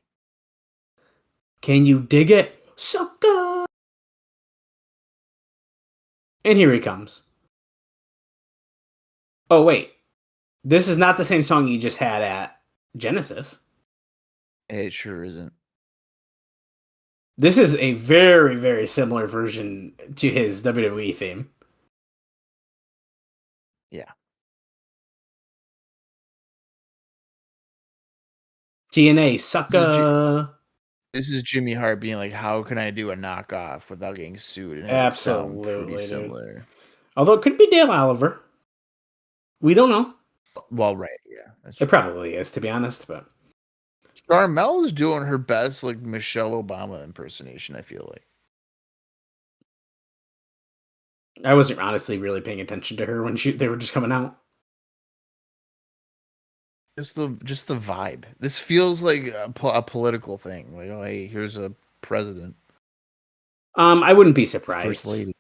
Can you dig it? Sucker! And here he comes. Oh, wait. This is not the same song you just had at Genesis. It sure isn't. This is a very, very similar version to his WWE theme. Yeah. TNA, sucker! This is Jimmy Hart being like, how can I do a knockoff without getting sued? And it Absolutely, sound pretty dude. similar. Although it could be Dale Oliver. We don't know. Well, right, yeah. That's It probably is, to be honest, but Sharmell is doing her best, like, Michelle Obama impersonation, I feel like. I wasn't honestly really paying attention to her when they were just coming out. Just the vibe. This feels like a political thing. Like, oh, hey, here's a president. I wouldn't be surprised. First lady.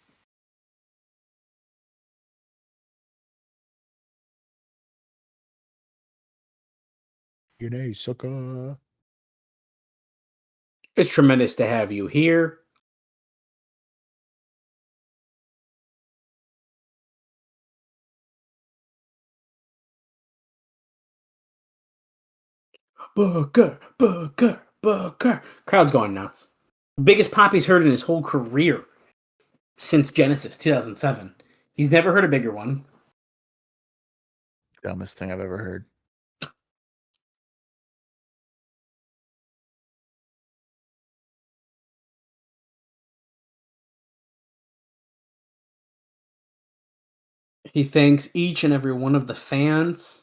TNA, sucker. It's tremendous to have you here. Booker, Booker, Booker. Crowd's going nuts. Biggest pop he's heard in his whole career since Genesis 2007. He's never heard a bigger one. Dumbest thing I've ever heard. He thanks each and every one of the fans.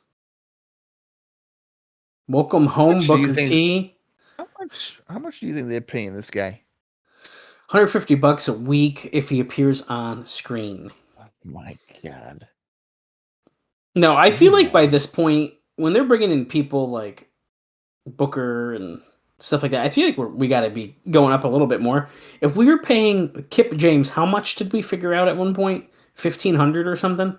Welcome home, Booker T. How much do you think they're paying this guy? $150 a week if he appears on screen. Oh my God. No, I feel like by this point, when they're bringing in people like Booker and stuff like that, I feel like we got to be going up a little bit more. If we were paying Kip James, how much did we figure out at one point? 1,500 or something?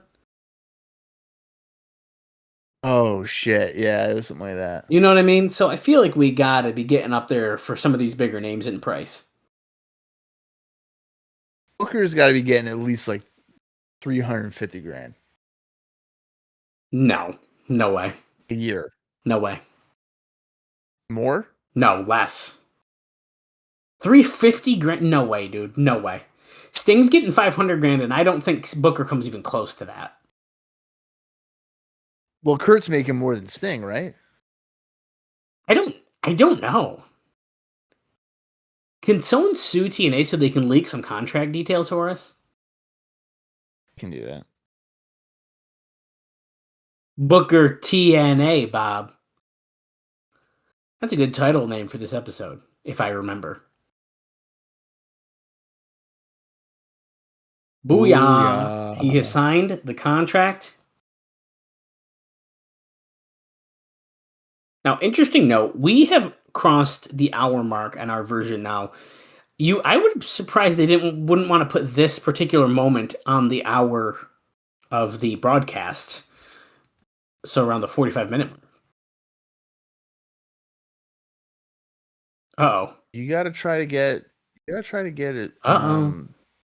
Oh shit! Yeah, it was something like that. You know what I mean? So I feel like we got to be getting up there for some of these bigger names in price. Booker's got to be getting at least like 350 grand No way. a year. No way. More? No, less. 350 grand? No way, dude. No way. Sting's getting 500 grand, and I don't think Booker comes even close to that. Well, Kurt's making more than Sting, right? I don't know. Can someone sue TNA so they can leak some contract details for us? Can do that. Booker TNA, Bob. That's a good title name for this episode, if I remember. Booyah. He has signed the contract. Now, interesting note, we have crossed the hour mark on our version now. I would be surprised they wouldn't want to put this particular moment on the hour of the broadcast. So around the 45-minute mark. Uh-oh. You gotta try to get it.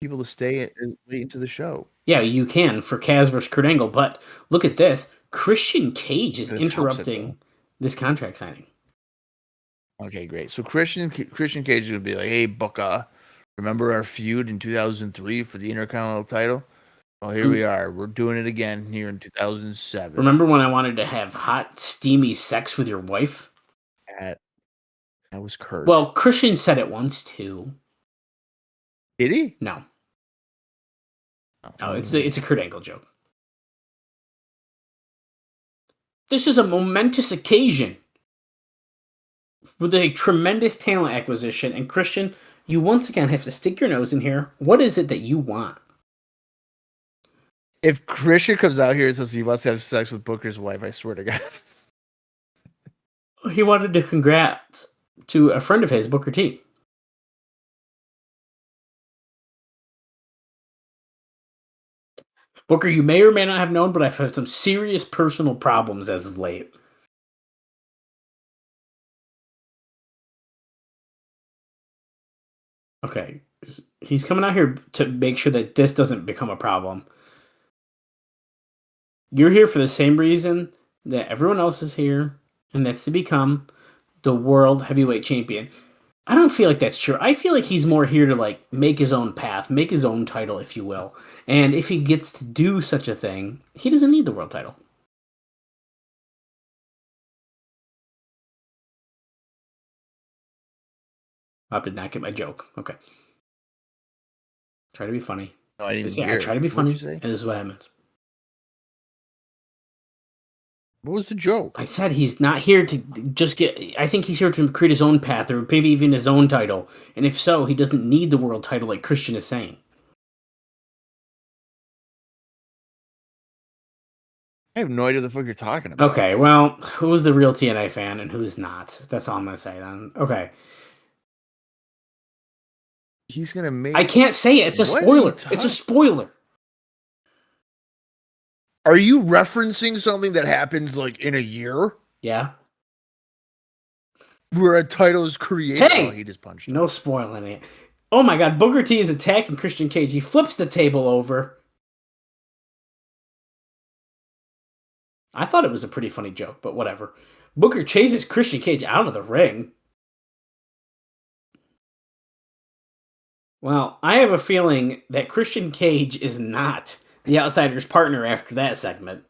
People to stay late into the show. Yeah, you can for Kaz versus Kurt Angle, but look at this. Christian Cage is interrupting this contract signing. Okay, great. So Christian Cage is gonna be like, "Hey, Booker, remember our feud in 2003 for the Intercontinental title? Well, here we are. We're doing it again here in 2007. Remember when I wanted to have hot, steamy sex with your wife? That was Kurt. Well, Christian said it once too. Did he? No. No, it's a Kurt Angle joke. This is a momentous occasion with a tremendous talent acquisition. And Christian, you once again have to stick your nose in here. What is it that you want? If Christian comes out here and says he wants to have sex with Booker's wife, I swear to God. He wanted to congrats to a friend of his, Booker T. Booker, you may or may not have known, but I've had some serious personal problems as of late. Okay, he's coming out here to make sure that this doesn't become a problem. You're here for the same reason that everyone else is here, and that's to become the world heavyweight champion. I don't feel like that's true. I feel like he's more here to like make his own path, make his own title, if you will. And if he gets to do such a thing, he doesn't need the world title. Bob did not get my joke. Okay. Try to be funny. No, I didn't Yeah, hear I try to it. be What'd funny, you say? and this is what happens. What was the joke? I said he's not here to just get... I think he's here to create his own path, or maybe even his own title. And if so, he doesn't need the world title like Christian is saying. I have no idea what the fuck you're talking about. Okay, well, who's the real TNA fan and who's not? That's all I'm going to say then. Okay. He's gonna make... I can't say it. It's a What are spoiler. you It's a spoiler. Are you referencing something that happens like in a year? Yeah. Where a title is created? Hey! Oh, he just punched. No spoiling it. Oh my god, Booker T is attacking Christian Cage. He flips the table over. I thought it was a pretty funny joke, but whatever. Booker chases Christian Cage out of the ring. Well, I have a feeling that Christian Cage is not the Outsider's partner after that segment.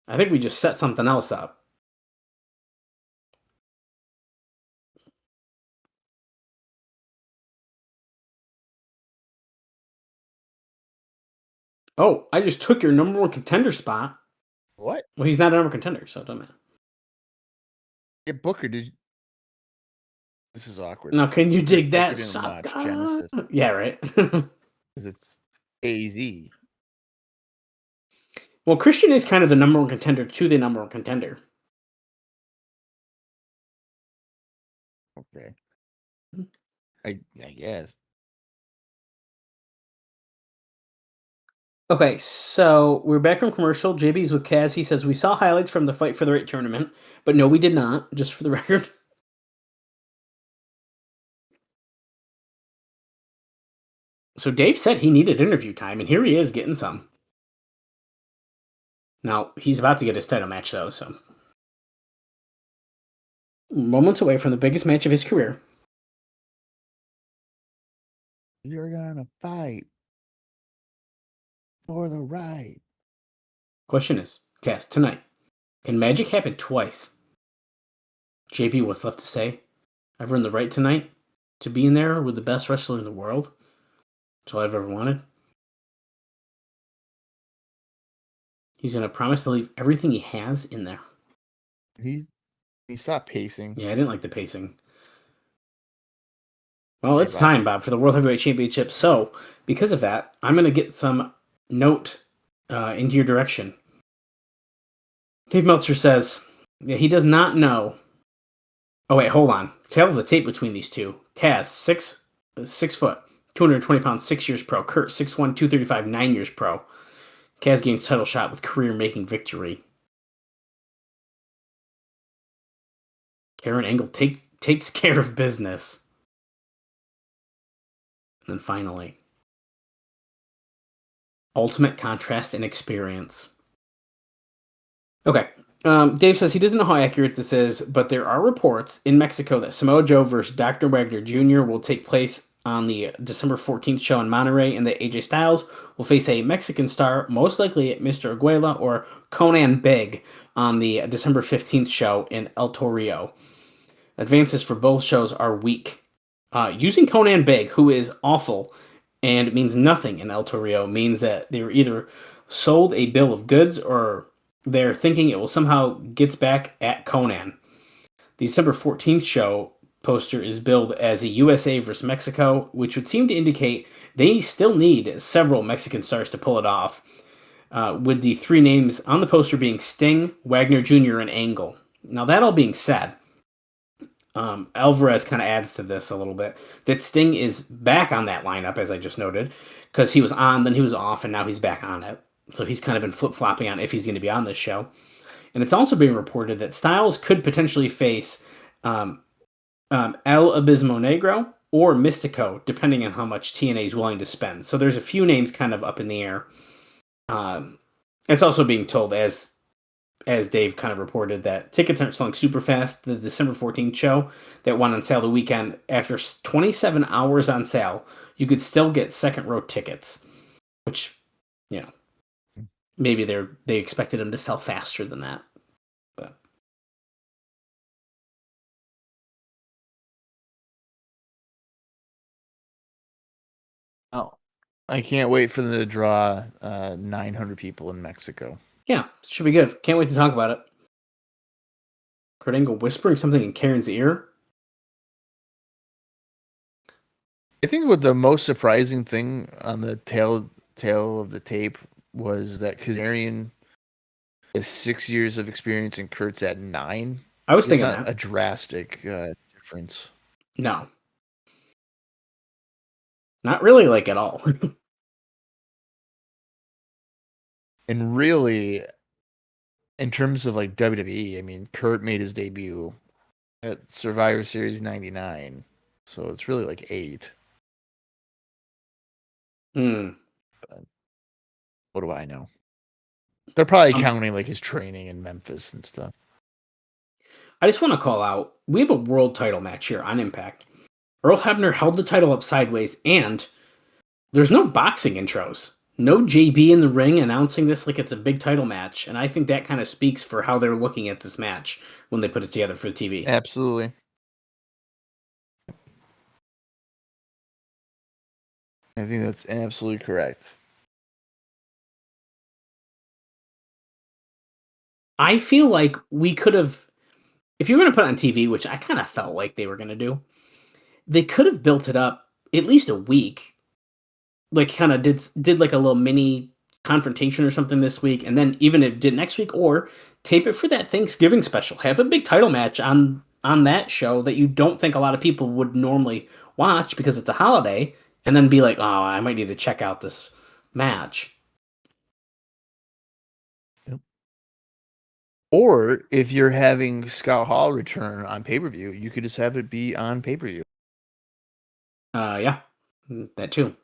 I think we just set something else up. Oh, I just took your number one contender spot. What? Well, he's not a number contender, so it doesn't matter. Yeah, Booker, did you... This is awkward. Now, can you dig Booker that? didn't watch Genesis. Yeah, right. It's AZ. Well, Christian is kind of the number one contender to the number one contender. Okay. I guess. Okay, so we're back from commercial. JB's with Kaz. He says, we saw highlights from the Fight for the Right tournament, but no, we did not, just for the record. So Dave said he needed interview time, and here he is getting some. Now, he's about to get his title match, though, so. Moments away from the biggest match of his career. You're gonna fight for the right. Question is, Kaz, tonight, can magic happen twice? JB, what's left to say? I've earned the right tonight to be in there with the best wrestler in the world. That's all I've ever wanted. He's going to promise to leave everything he has in there. He stopped pacing. Yeah, I didn't like the pacing. Well, it's time, Bob, for the World Heavyweight Championship. So, because of that, I'm going to get some note into your direction. Dave Meltzer says that he does not know. Oh, wait, hold on. Tail of the tape between these two. Kaz, 6 foot, 220 pounds, 6 years pro. Kurt, 6'1", 235, 9 years pro. Kaz gains title shot with career-making victory. Karen Angle takes care of business. And then finally, ultimate contrast and experience. Okay. Dave says he doesn't know how accurate this is, but there are reports in Mexico that Samoa Joe versus Dr. Wagner Jr. will take place on the December 14th show in Monterrey, and that AJ Styles will face a Mexican star, most likely Mr. Aguila or Conan Big, on the December 15th show in El Toreo. Advances for both shows are weak. Using Conan Big, who is awful and means nothing in El Toreo, means that they were either sold a bill of goods or they're thinking it will somehow gets back at Conan. The December 14th show poster is billed as a USA versus Mexico, which would seem to indicate they still need several Mexican stars to pull it off, with the three names on the poster being Sting, Wagner Jr., and Angle. Now, that all being said, Alvarez kind of adds to this a little bit. That Sting is back on that lineup, as I just noted, because he was on, then he was off, and now he's back on it. So he's kind of been flip-flopping on if he's going to be on this show. And it's also being reported that Styles could potentially face El Abismo Negro or Mystico, depending on how much TNA is willing to spend. So there's a few names kind of up in the air. It's also being told, as Dave kind of reported, that tickets aren't selling super fast. The December 14th show that went on sale the weekend, after 27 hours on sale, you could still get second row tickets, which, you know, maybe they expected them to sell faster than that. But Oh, I can't wait for them to draw 900 people in Mexico. yeah, it should be good. Can't wait to talk about it. Kurt Angle whispering something in Karen's ear. I think what the most surprising thing on the tail of the tape was that Kazarian has 6 years of experience and Kurt's at 9. I was It's thinking not that. a drastic difference. No. Not really, like, at all. And really, in terms of like WWE, I mean, Kurt made his debut at Survivor Series 99. So it's really like 8. Hmm. What do I know? They're probably counting like his training in Memphis and stuff. I just want to call out, we have a world title match here on Impact. Earl Hebner held the title up sideways, and there's no boxing intros. No JB in the ring announcing this like it's a big title match, and I think that kind of speaks for how they're looking at this match when they put it together for the TV. Absolutely. I think that's absolutely correct. I feel like we could have, if you were going to put it on TV, which I kind of felt like they were going to do, they could have built it up at least a week. Like, kind of did like a little mini confrontation or something this week, and then even if it did next week, or tape it for that Thanksgiving special. Have a big title match on that show that you don't think a lot of people would normally watch because it's a holiday, and then be like, oh, I might need to check out this match. Yep. Or if you're having Scott Hall return on pay-per-view, you could just have it be on pay-per-view. Yeah, that too.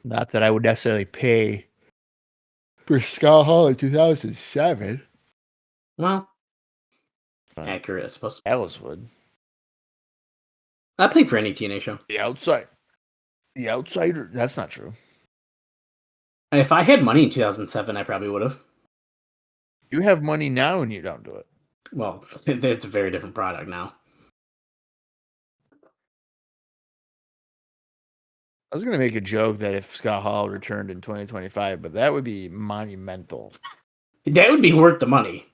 Not that I would necessarily pay for Scott Hall in 2007. Well, But accurate, I suppose. Alice would. I pay for any TNA show. The outsider. That's not true. If I had money in 2007, I probably would have. You have money now and you don't do it. Well, it's a very different product now. I was going to make a joke that if Scott Hall returned in 2025, but that would be monumental. That would be worth the money.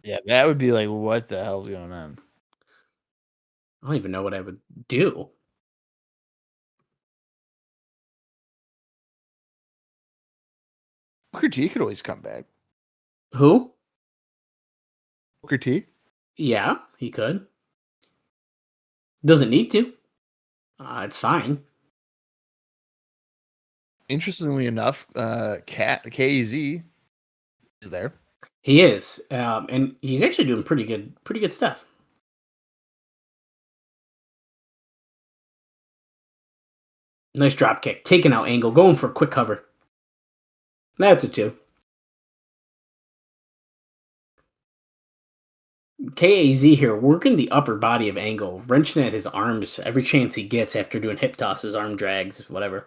Yeah, that would be like, what the hell's going on? I don't even know what I would do. Booker T could always come back. Who? Booker T? Yeah, he could. Doesn't need to. It's fine. Interestingly enough, KZ is there. He is, and he's actually doing pretty good stuff. Nice drop kick, taking out Angle, going for a quick cover. That's a 2. KAZ here, working the upper body of Angle, wrenching at his arms every chance he gets after doing hip tosses, arm drags, whatever.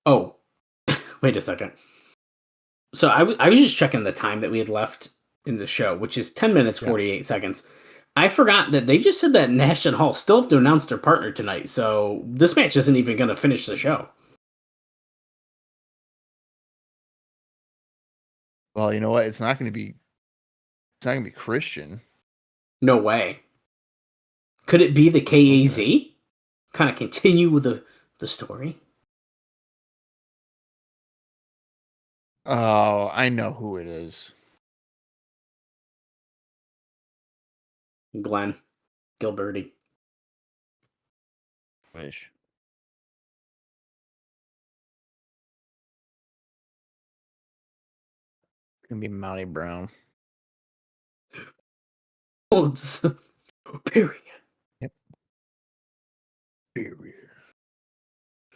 Oh, wait a second. So I was just checking the time that we had left in the show, which is 10 minutes, 48 seconds. I forgot that they just said that Nash and Hall still have to announce their partner tonight, so this match isn't even going to finish the show. Well, you know what? It's not going to be Christian. No way. Could it be the KAZ? Kind of continue with the story? Oh, I know who it is. Glenn Gilberti. Wish. Gonna be Monty Brown. Period. Yep.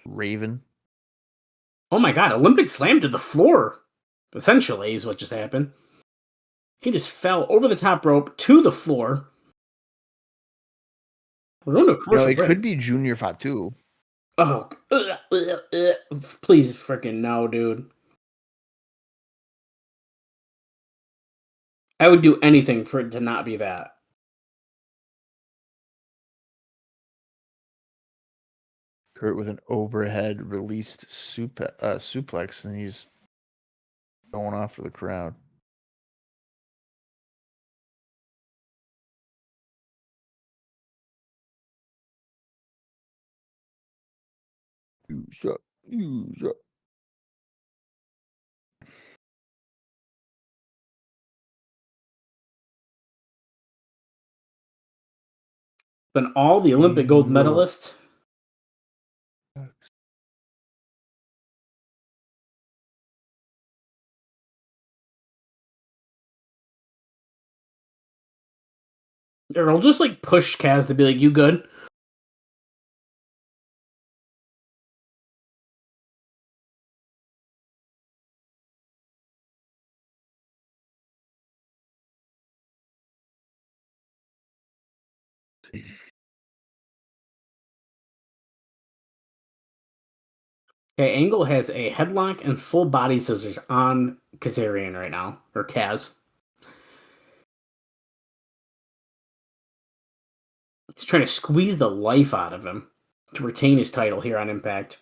Raven. Oh my god, Olympic slam to the floor. Essentially, is what just happened. He just fell over the top rope to the floor. We're going to a commercial It break. could be Junior Fatu. Oh, please freaking no, dude. I would do anything for it to not be that. Kurt with an overhead released suplex, and he's going off for the crowd. Use up. Then all the Olympic gold medalists. Earl just like push Kaz to be like, "You good?" Okay, Angle has a headlock and full body scissors on Kazarian right now, or Kaz. He's trying to squeeze the life out of him to retain his title here on Impact.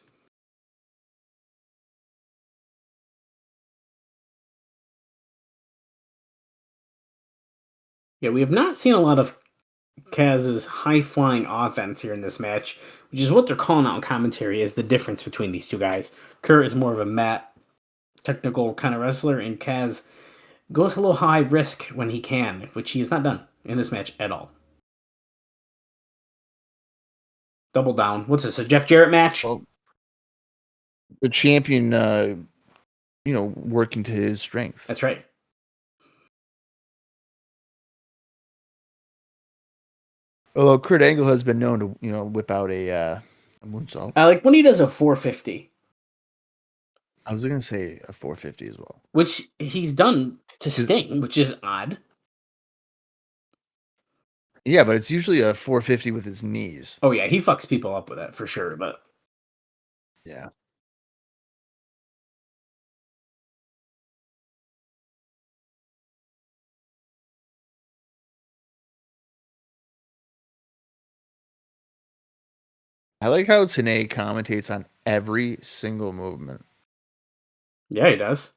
Yeah, we have not seen a lot of Kaz's high-flying offense here in this match, which is what they're calling out in commentary as the difference between these two guys. Kurt is more of a mat, technical kind of wrestler, and Kaz goes a little high risk when he can, which he has not done in this match at all. Double down. What's this, a Jeff Jarrett match? Well, the champion, working to his strength. That's right. Although Kurt Angle has been known to, whip out a moonsault. I like when he does a 450. I was going to say a 450 as well. Which he's done to Sting, which is odd. Yeah, but it's usually a 450 with his knees. Oh, yeah, he fucks people up with that for sure, but... Yeah. I like how TNA commentates on every single movement. Yeah, he does.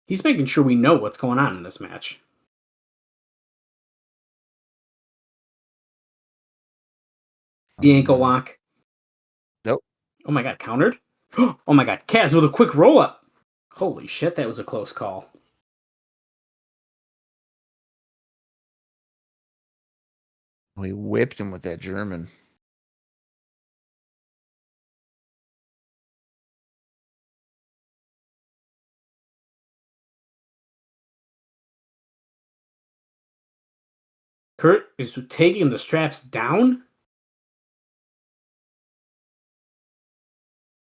He's making sure we know what's going on in this match. The ankle lock. Nope. Oh my god, countered? Oh my god, Kaz with a quick roll up. Holy shit, that was a close call. We whipped him with that German. Kurt is taking the straps down.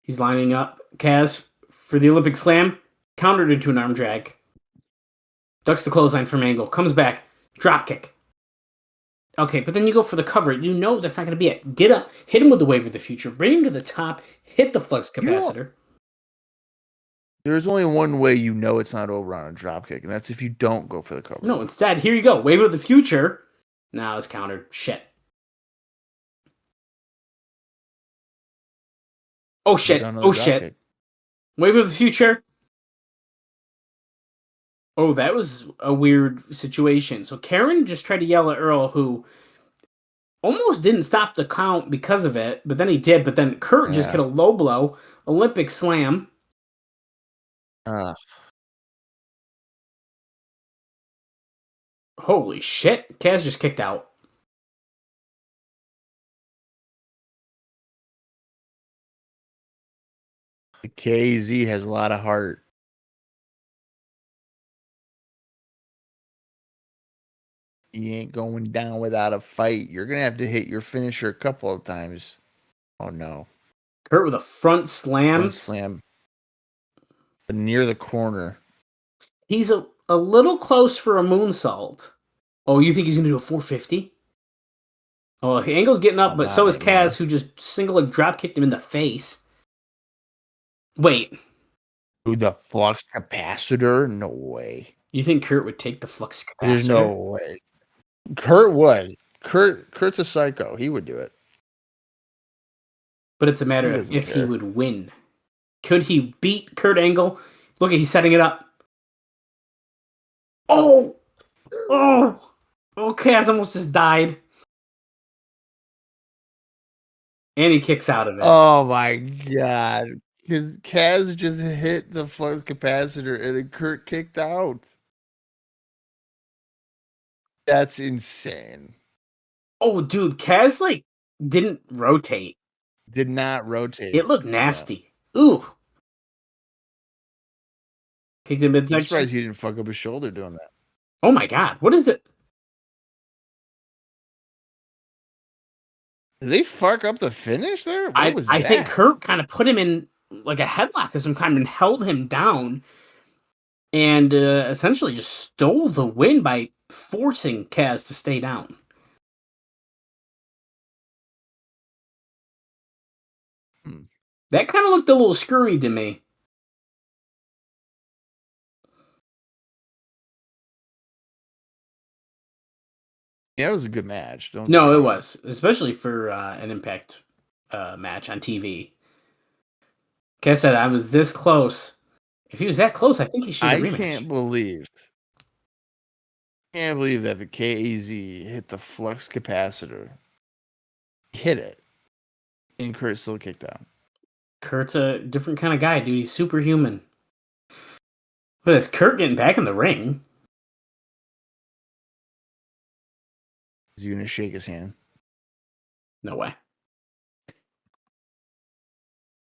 He's lining up Kaz for the Olympic slam. Countered into an arm drag. Ducks the clothesline from Angle. Comes back. Drop kick. Okay, but then you go for the cover. You know that's not going to be it. Get up. Hit him with the wave of the future. Bring him to the top. Hit the flux capacitor. There's only one way you know it's not over on a dropkick, and that's if you don't go for the cover. No, instead, here you go. Wave of the future. Now it's countered. Shit. Oh shit. Oh shit. Wave of the future. Oh, that was a weird situation. So Karen just tried to yell at Earl, who almost didn't stop the count because of it, but then he did. But then Kurt just hit a low blow, Olympic slam. Holy shit. Kaz just kicked out. KZ has a lot of heart. He ain't going down without a fight. You're going to have to hit your finisher a couple of times. Oh, no. Kurt with a front slam. Front slam. Near the corner. He's a little close for a moonsault. Oh, you think he's going to do a 450? Oh, Angle's getting up, but so is Kaz, who just single leg drop kicked him in the face. Wait. Dude, the flux capacitor? No way. You think Kurt would take the flux capacitor? There's no way. Kurt would. Kurt's a psycho. He would do it. But it's a matter of if he would win. Could he beat Kurt Angle? Look, he's setting it up. Oh! Oh! Oh, Kaz almost just died. And he kicks out of it. Oh, my God. Because Kaz just hit the flux capacitor and then Kurt kicked out. That's insane. Oh, dude, Kaz, didn't rotate. Did not rotate. It looked nasty. Yeah. Ooh. Kicked him midsection. I'm surprised he didn't fuck up his shoulder doing that. Oh, my God. What is it? Did they fuck up the finish there? What was that? I think Kurt kind of put him in like a headlock of some kind and held him down and essentially just stole the win by forcing Kaz to stay down. That kind of looked a little screwy to me. Yeah, it was a good match. It was, especially for an Impact match on TV. Like I said, I was this close. If he was that close, I think he should have rematched. I can't believe that the KAZ hit the flux capacitor. Hit it. And Kurt still kicked out. Kurt's a different kind of guy, dude. He's superhuman. Look at this. Kurt getting back in the ring. Is he going to shake his hand? No way.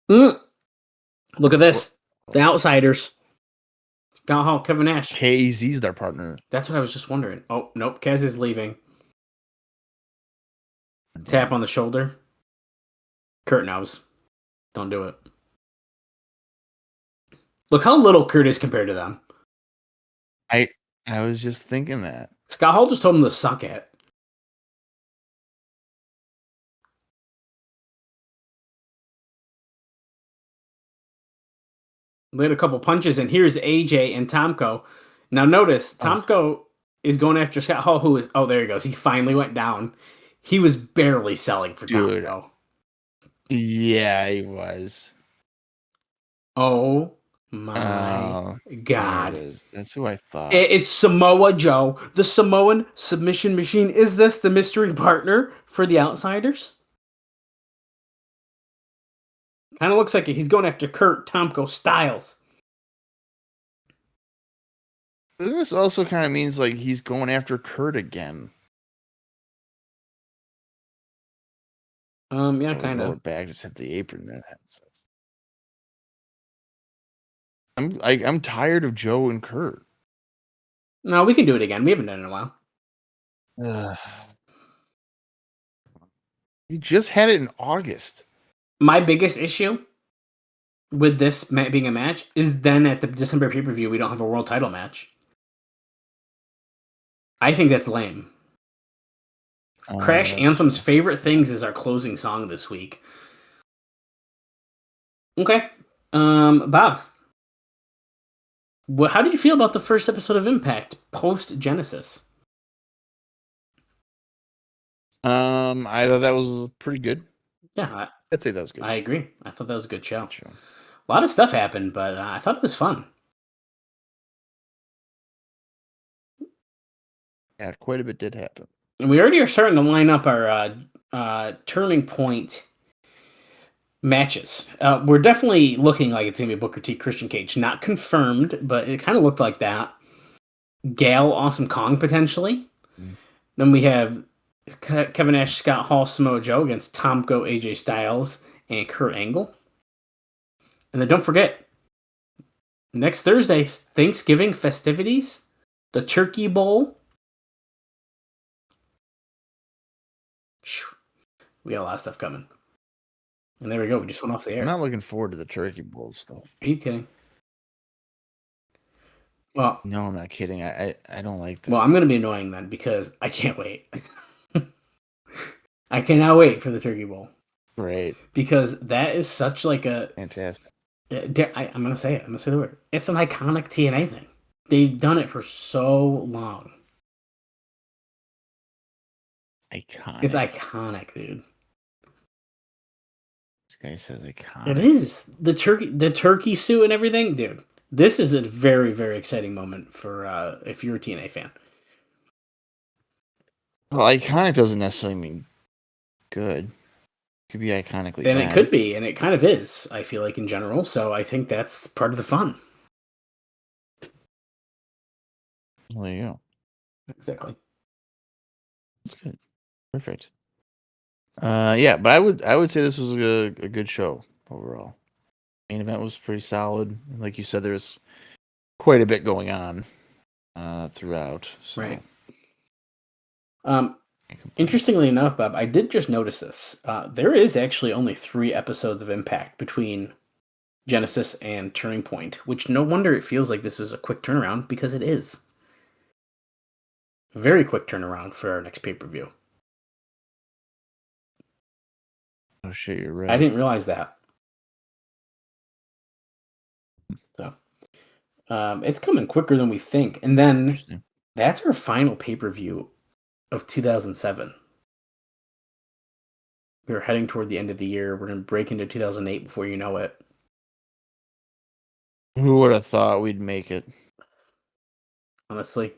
Look at this. The Outsiders. Scott Hall, Kevin Nash. KZ's their partner. That's what I was just wondering. Oh, nope. Kaz is leaving. Tap on the shoulder. Kurt knows. Don't do it. Look how little Kurt is compared to them. I was just thinking that. Scott Hall just told him to suck it. Laid a couple punches, and here's AJ and Tomko. Now notice, Tomko is going after Scott Hall, who is... Oh, there he goes. He finally went down. He was barely selling for Tomko. Yeah, he was. Oh, my God. That's who I thought. It's Samoa Joe, the Samoan submission machine. Is this the mystery partner for the Outsiders? Kind of looks like it. He's going after Kurt, Tomko, Styles. This also kind of means like he's going after Kurt again. Yeah, kind of. Back just hit the apron there. I'm tired of Joe and Kurt. No, we can do it again. We haven't done it in a while. We just had it in August. My biggest issue with this being a match is then at the December pay-per-view, we don't have a world title match. I think that's lame. Crash Anthem's favorite things is our closing song this week. Okay. Bob. How did you feel about the first episode of Impact post-Genesis? I thought that was pretty good. Yeah. I'd say that was good. I agree. I thought that was a good show. A lot of stuff happened, but I thought it was fun. Yeah, quite a bit did happen. And we already are starting to line up our turning point matches. We're definitely looking like it's going to be Booker T, Christian Cage. Not confirmed, but it kind of looked like that. Gal, Awesome Kong, potentially. Mm. Then we have Kevin Nash, Scott Hall, Samoa Joe against Tomko, AJ Styles, and Kurt Angle. And then don't forget, next Thursday, Thanksgiving festivities, the Turkey Bowl. We got a lot of stuff coming. And there we go. We just went off the air. I'm not looking forward to the Turkey Bowl stuff. Are you kidding? Well, no, I'm not kidding. I don't like that. Well, I'm going to be annoying then because I can't wait. I cannot wait for the Turkey Bowl. Right. Because that is such like a... Fantastic. I'm going to say it. I'm going to say the word. It's an iconic TNA thing. They've done it for so long. Iconic. It's iconic, dude. This guy says iconic. It is. The turkey suit and everything, dude. This is a very, very exciting moment for if you're a TNA fan. Well, iconic doesn't necessarily mean good. It could be iconically And bad. it could be, and it kind of is, I feel like, in general. So I think that's part of the fun. Well, there you go. Exactly. That's good. Perfect. Yeah, but I would say this was a good show overall. Main event was pretty solid. Like you said, there's quite a bit going on throughout. So. Right. Interestingly enough, Bob, I did just notice this. There is actually only 3 episodes of Impact between Genesis and Turning Point, which no wonder it feels like this is a quick turnaround, because it is. Very quick turnaround for our next pay-per-view. Oh shit, you're right. I didn't realize that. So, it's coming quicker than we think. And then that's our final pay-per-view of 2007. We're heading toward the end of the year. We're going to break into 2008 before you know it. Who would have thought we'd make it? Honestly.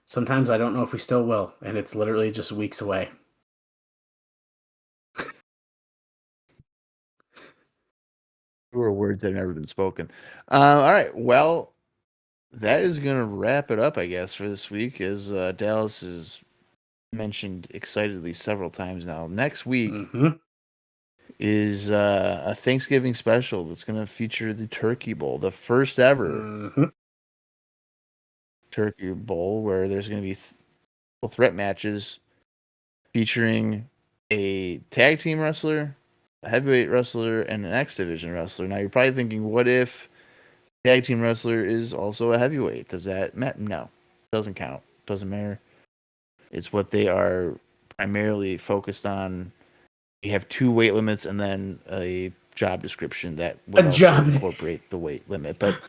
Sometimes I don't know if we still will, and it's literally just weeks away. Or words that have never been spoken. All right. Well, that is going to wrap it up, I guess, for this week, as Dallas has mentioned excitedly several times now. Next week is a Thanksgiving special that's going to feature the Turkey Bowl, the first ever Turkey Bowl, where there's going to be threat matches featuring a tag team wrestler, a heavyweight wrestler, and an X Division wrestler. Now, you're probably thinking, what if tag team wrestler is also a heavyweight? Does that matter? No, doesn't count. Doesn't matter. It's what they are primarily focused on. You have 2 weight limits and then a job description that would also incorporate the weight limit, but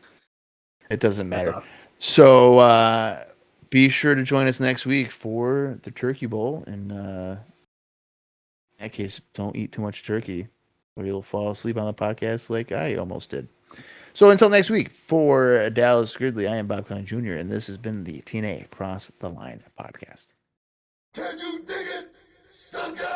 it doesn't matter. Awesome. So be sure to join us next week for the Turkey Bowl. And in that case, don't eat too much turkey or you'll fall asleep on the podcast like I almost did. So until next week, for Dallas Gridley, I am Bob Colling Jr., and this has been the TNA Cross the Line podcast. Can you dig it, sucker?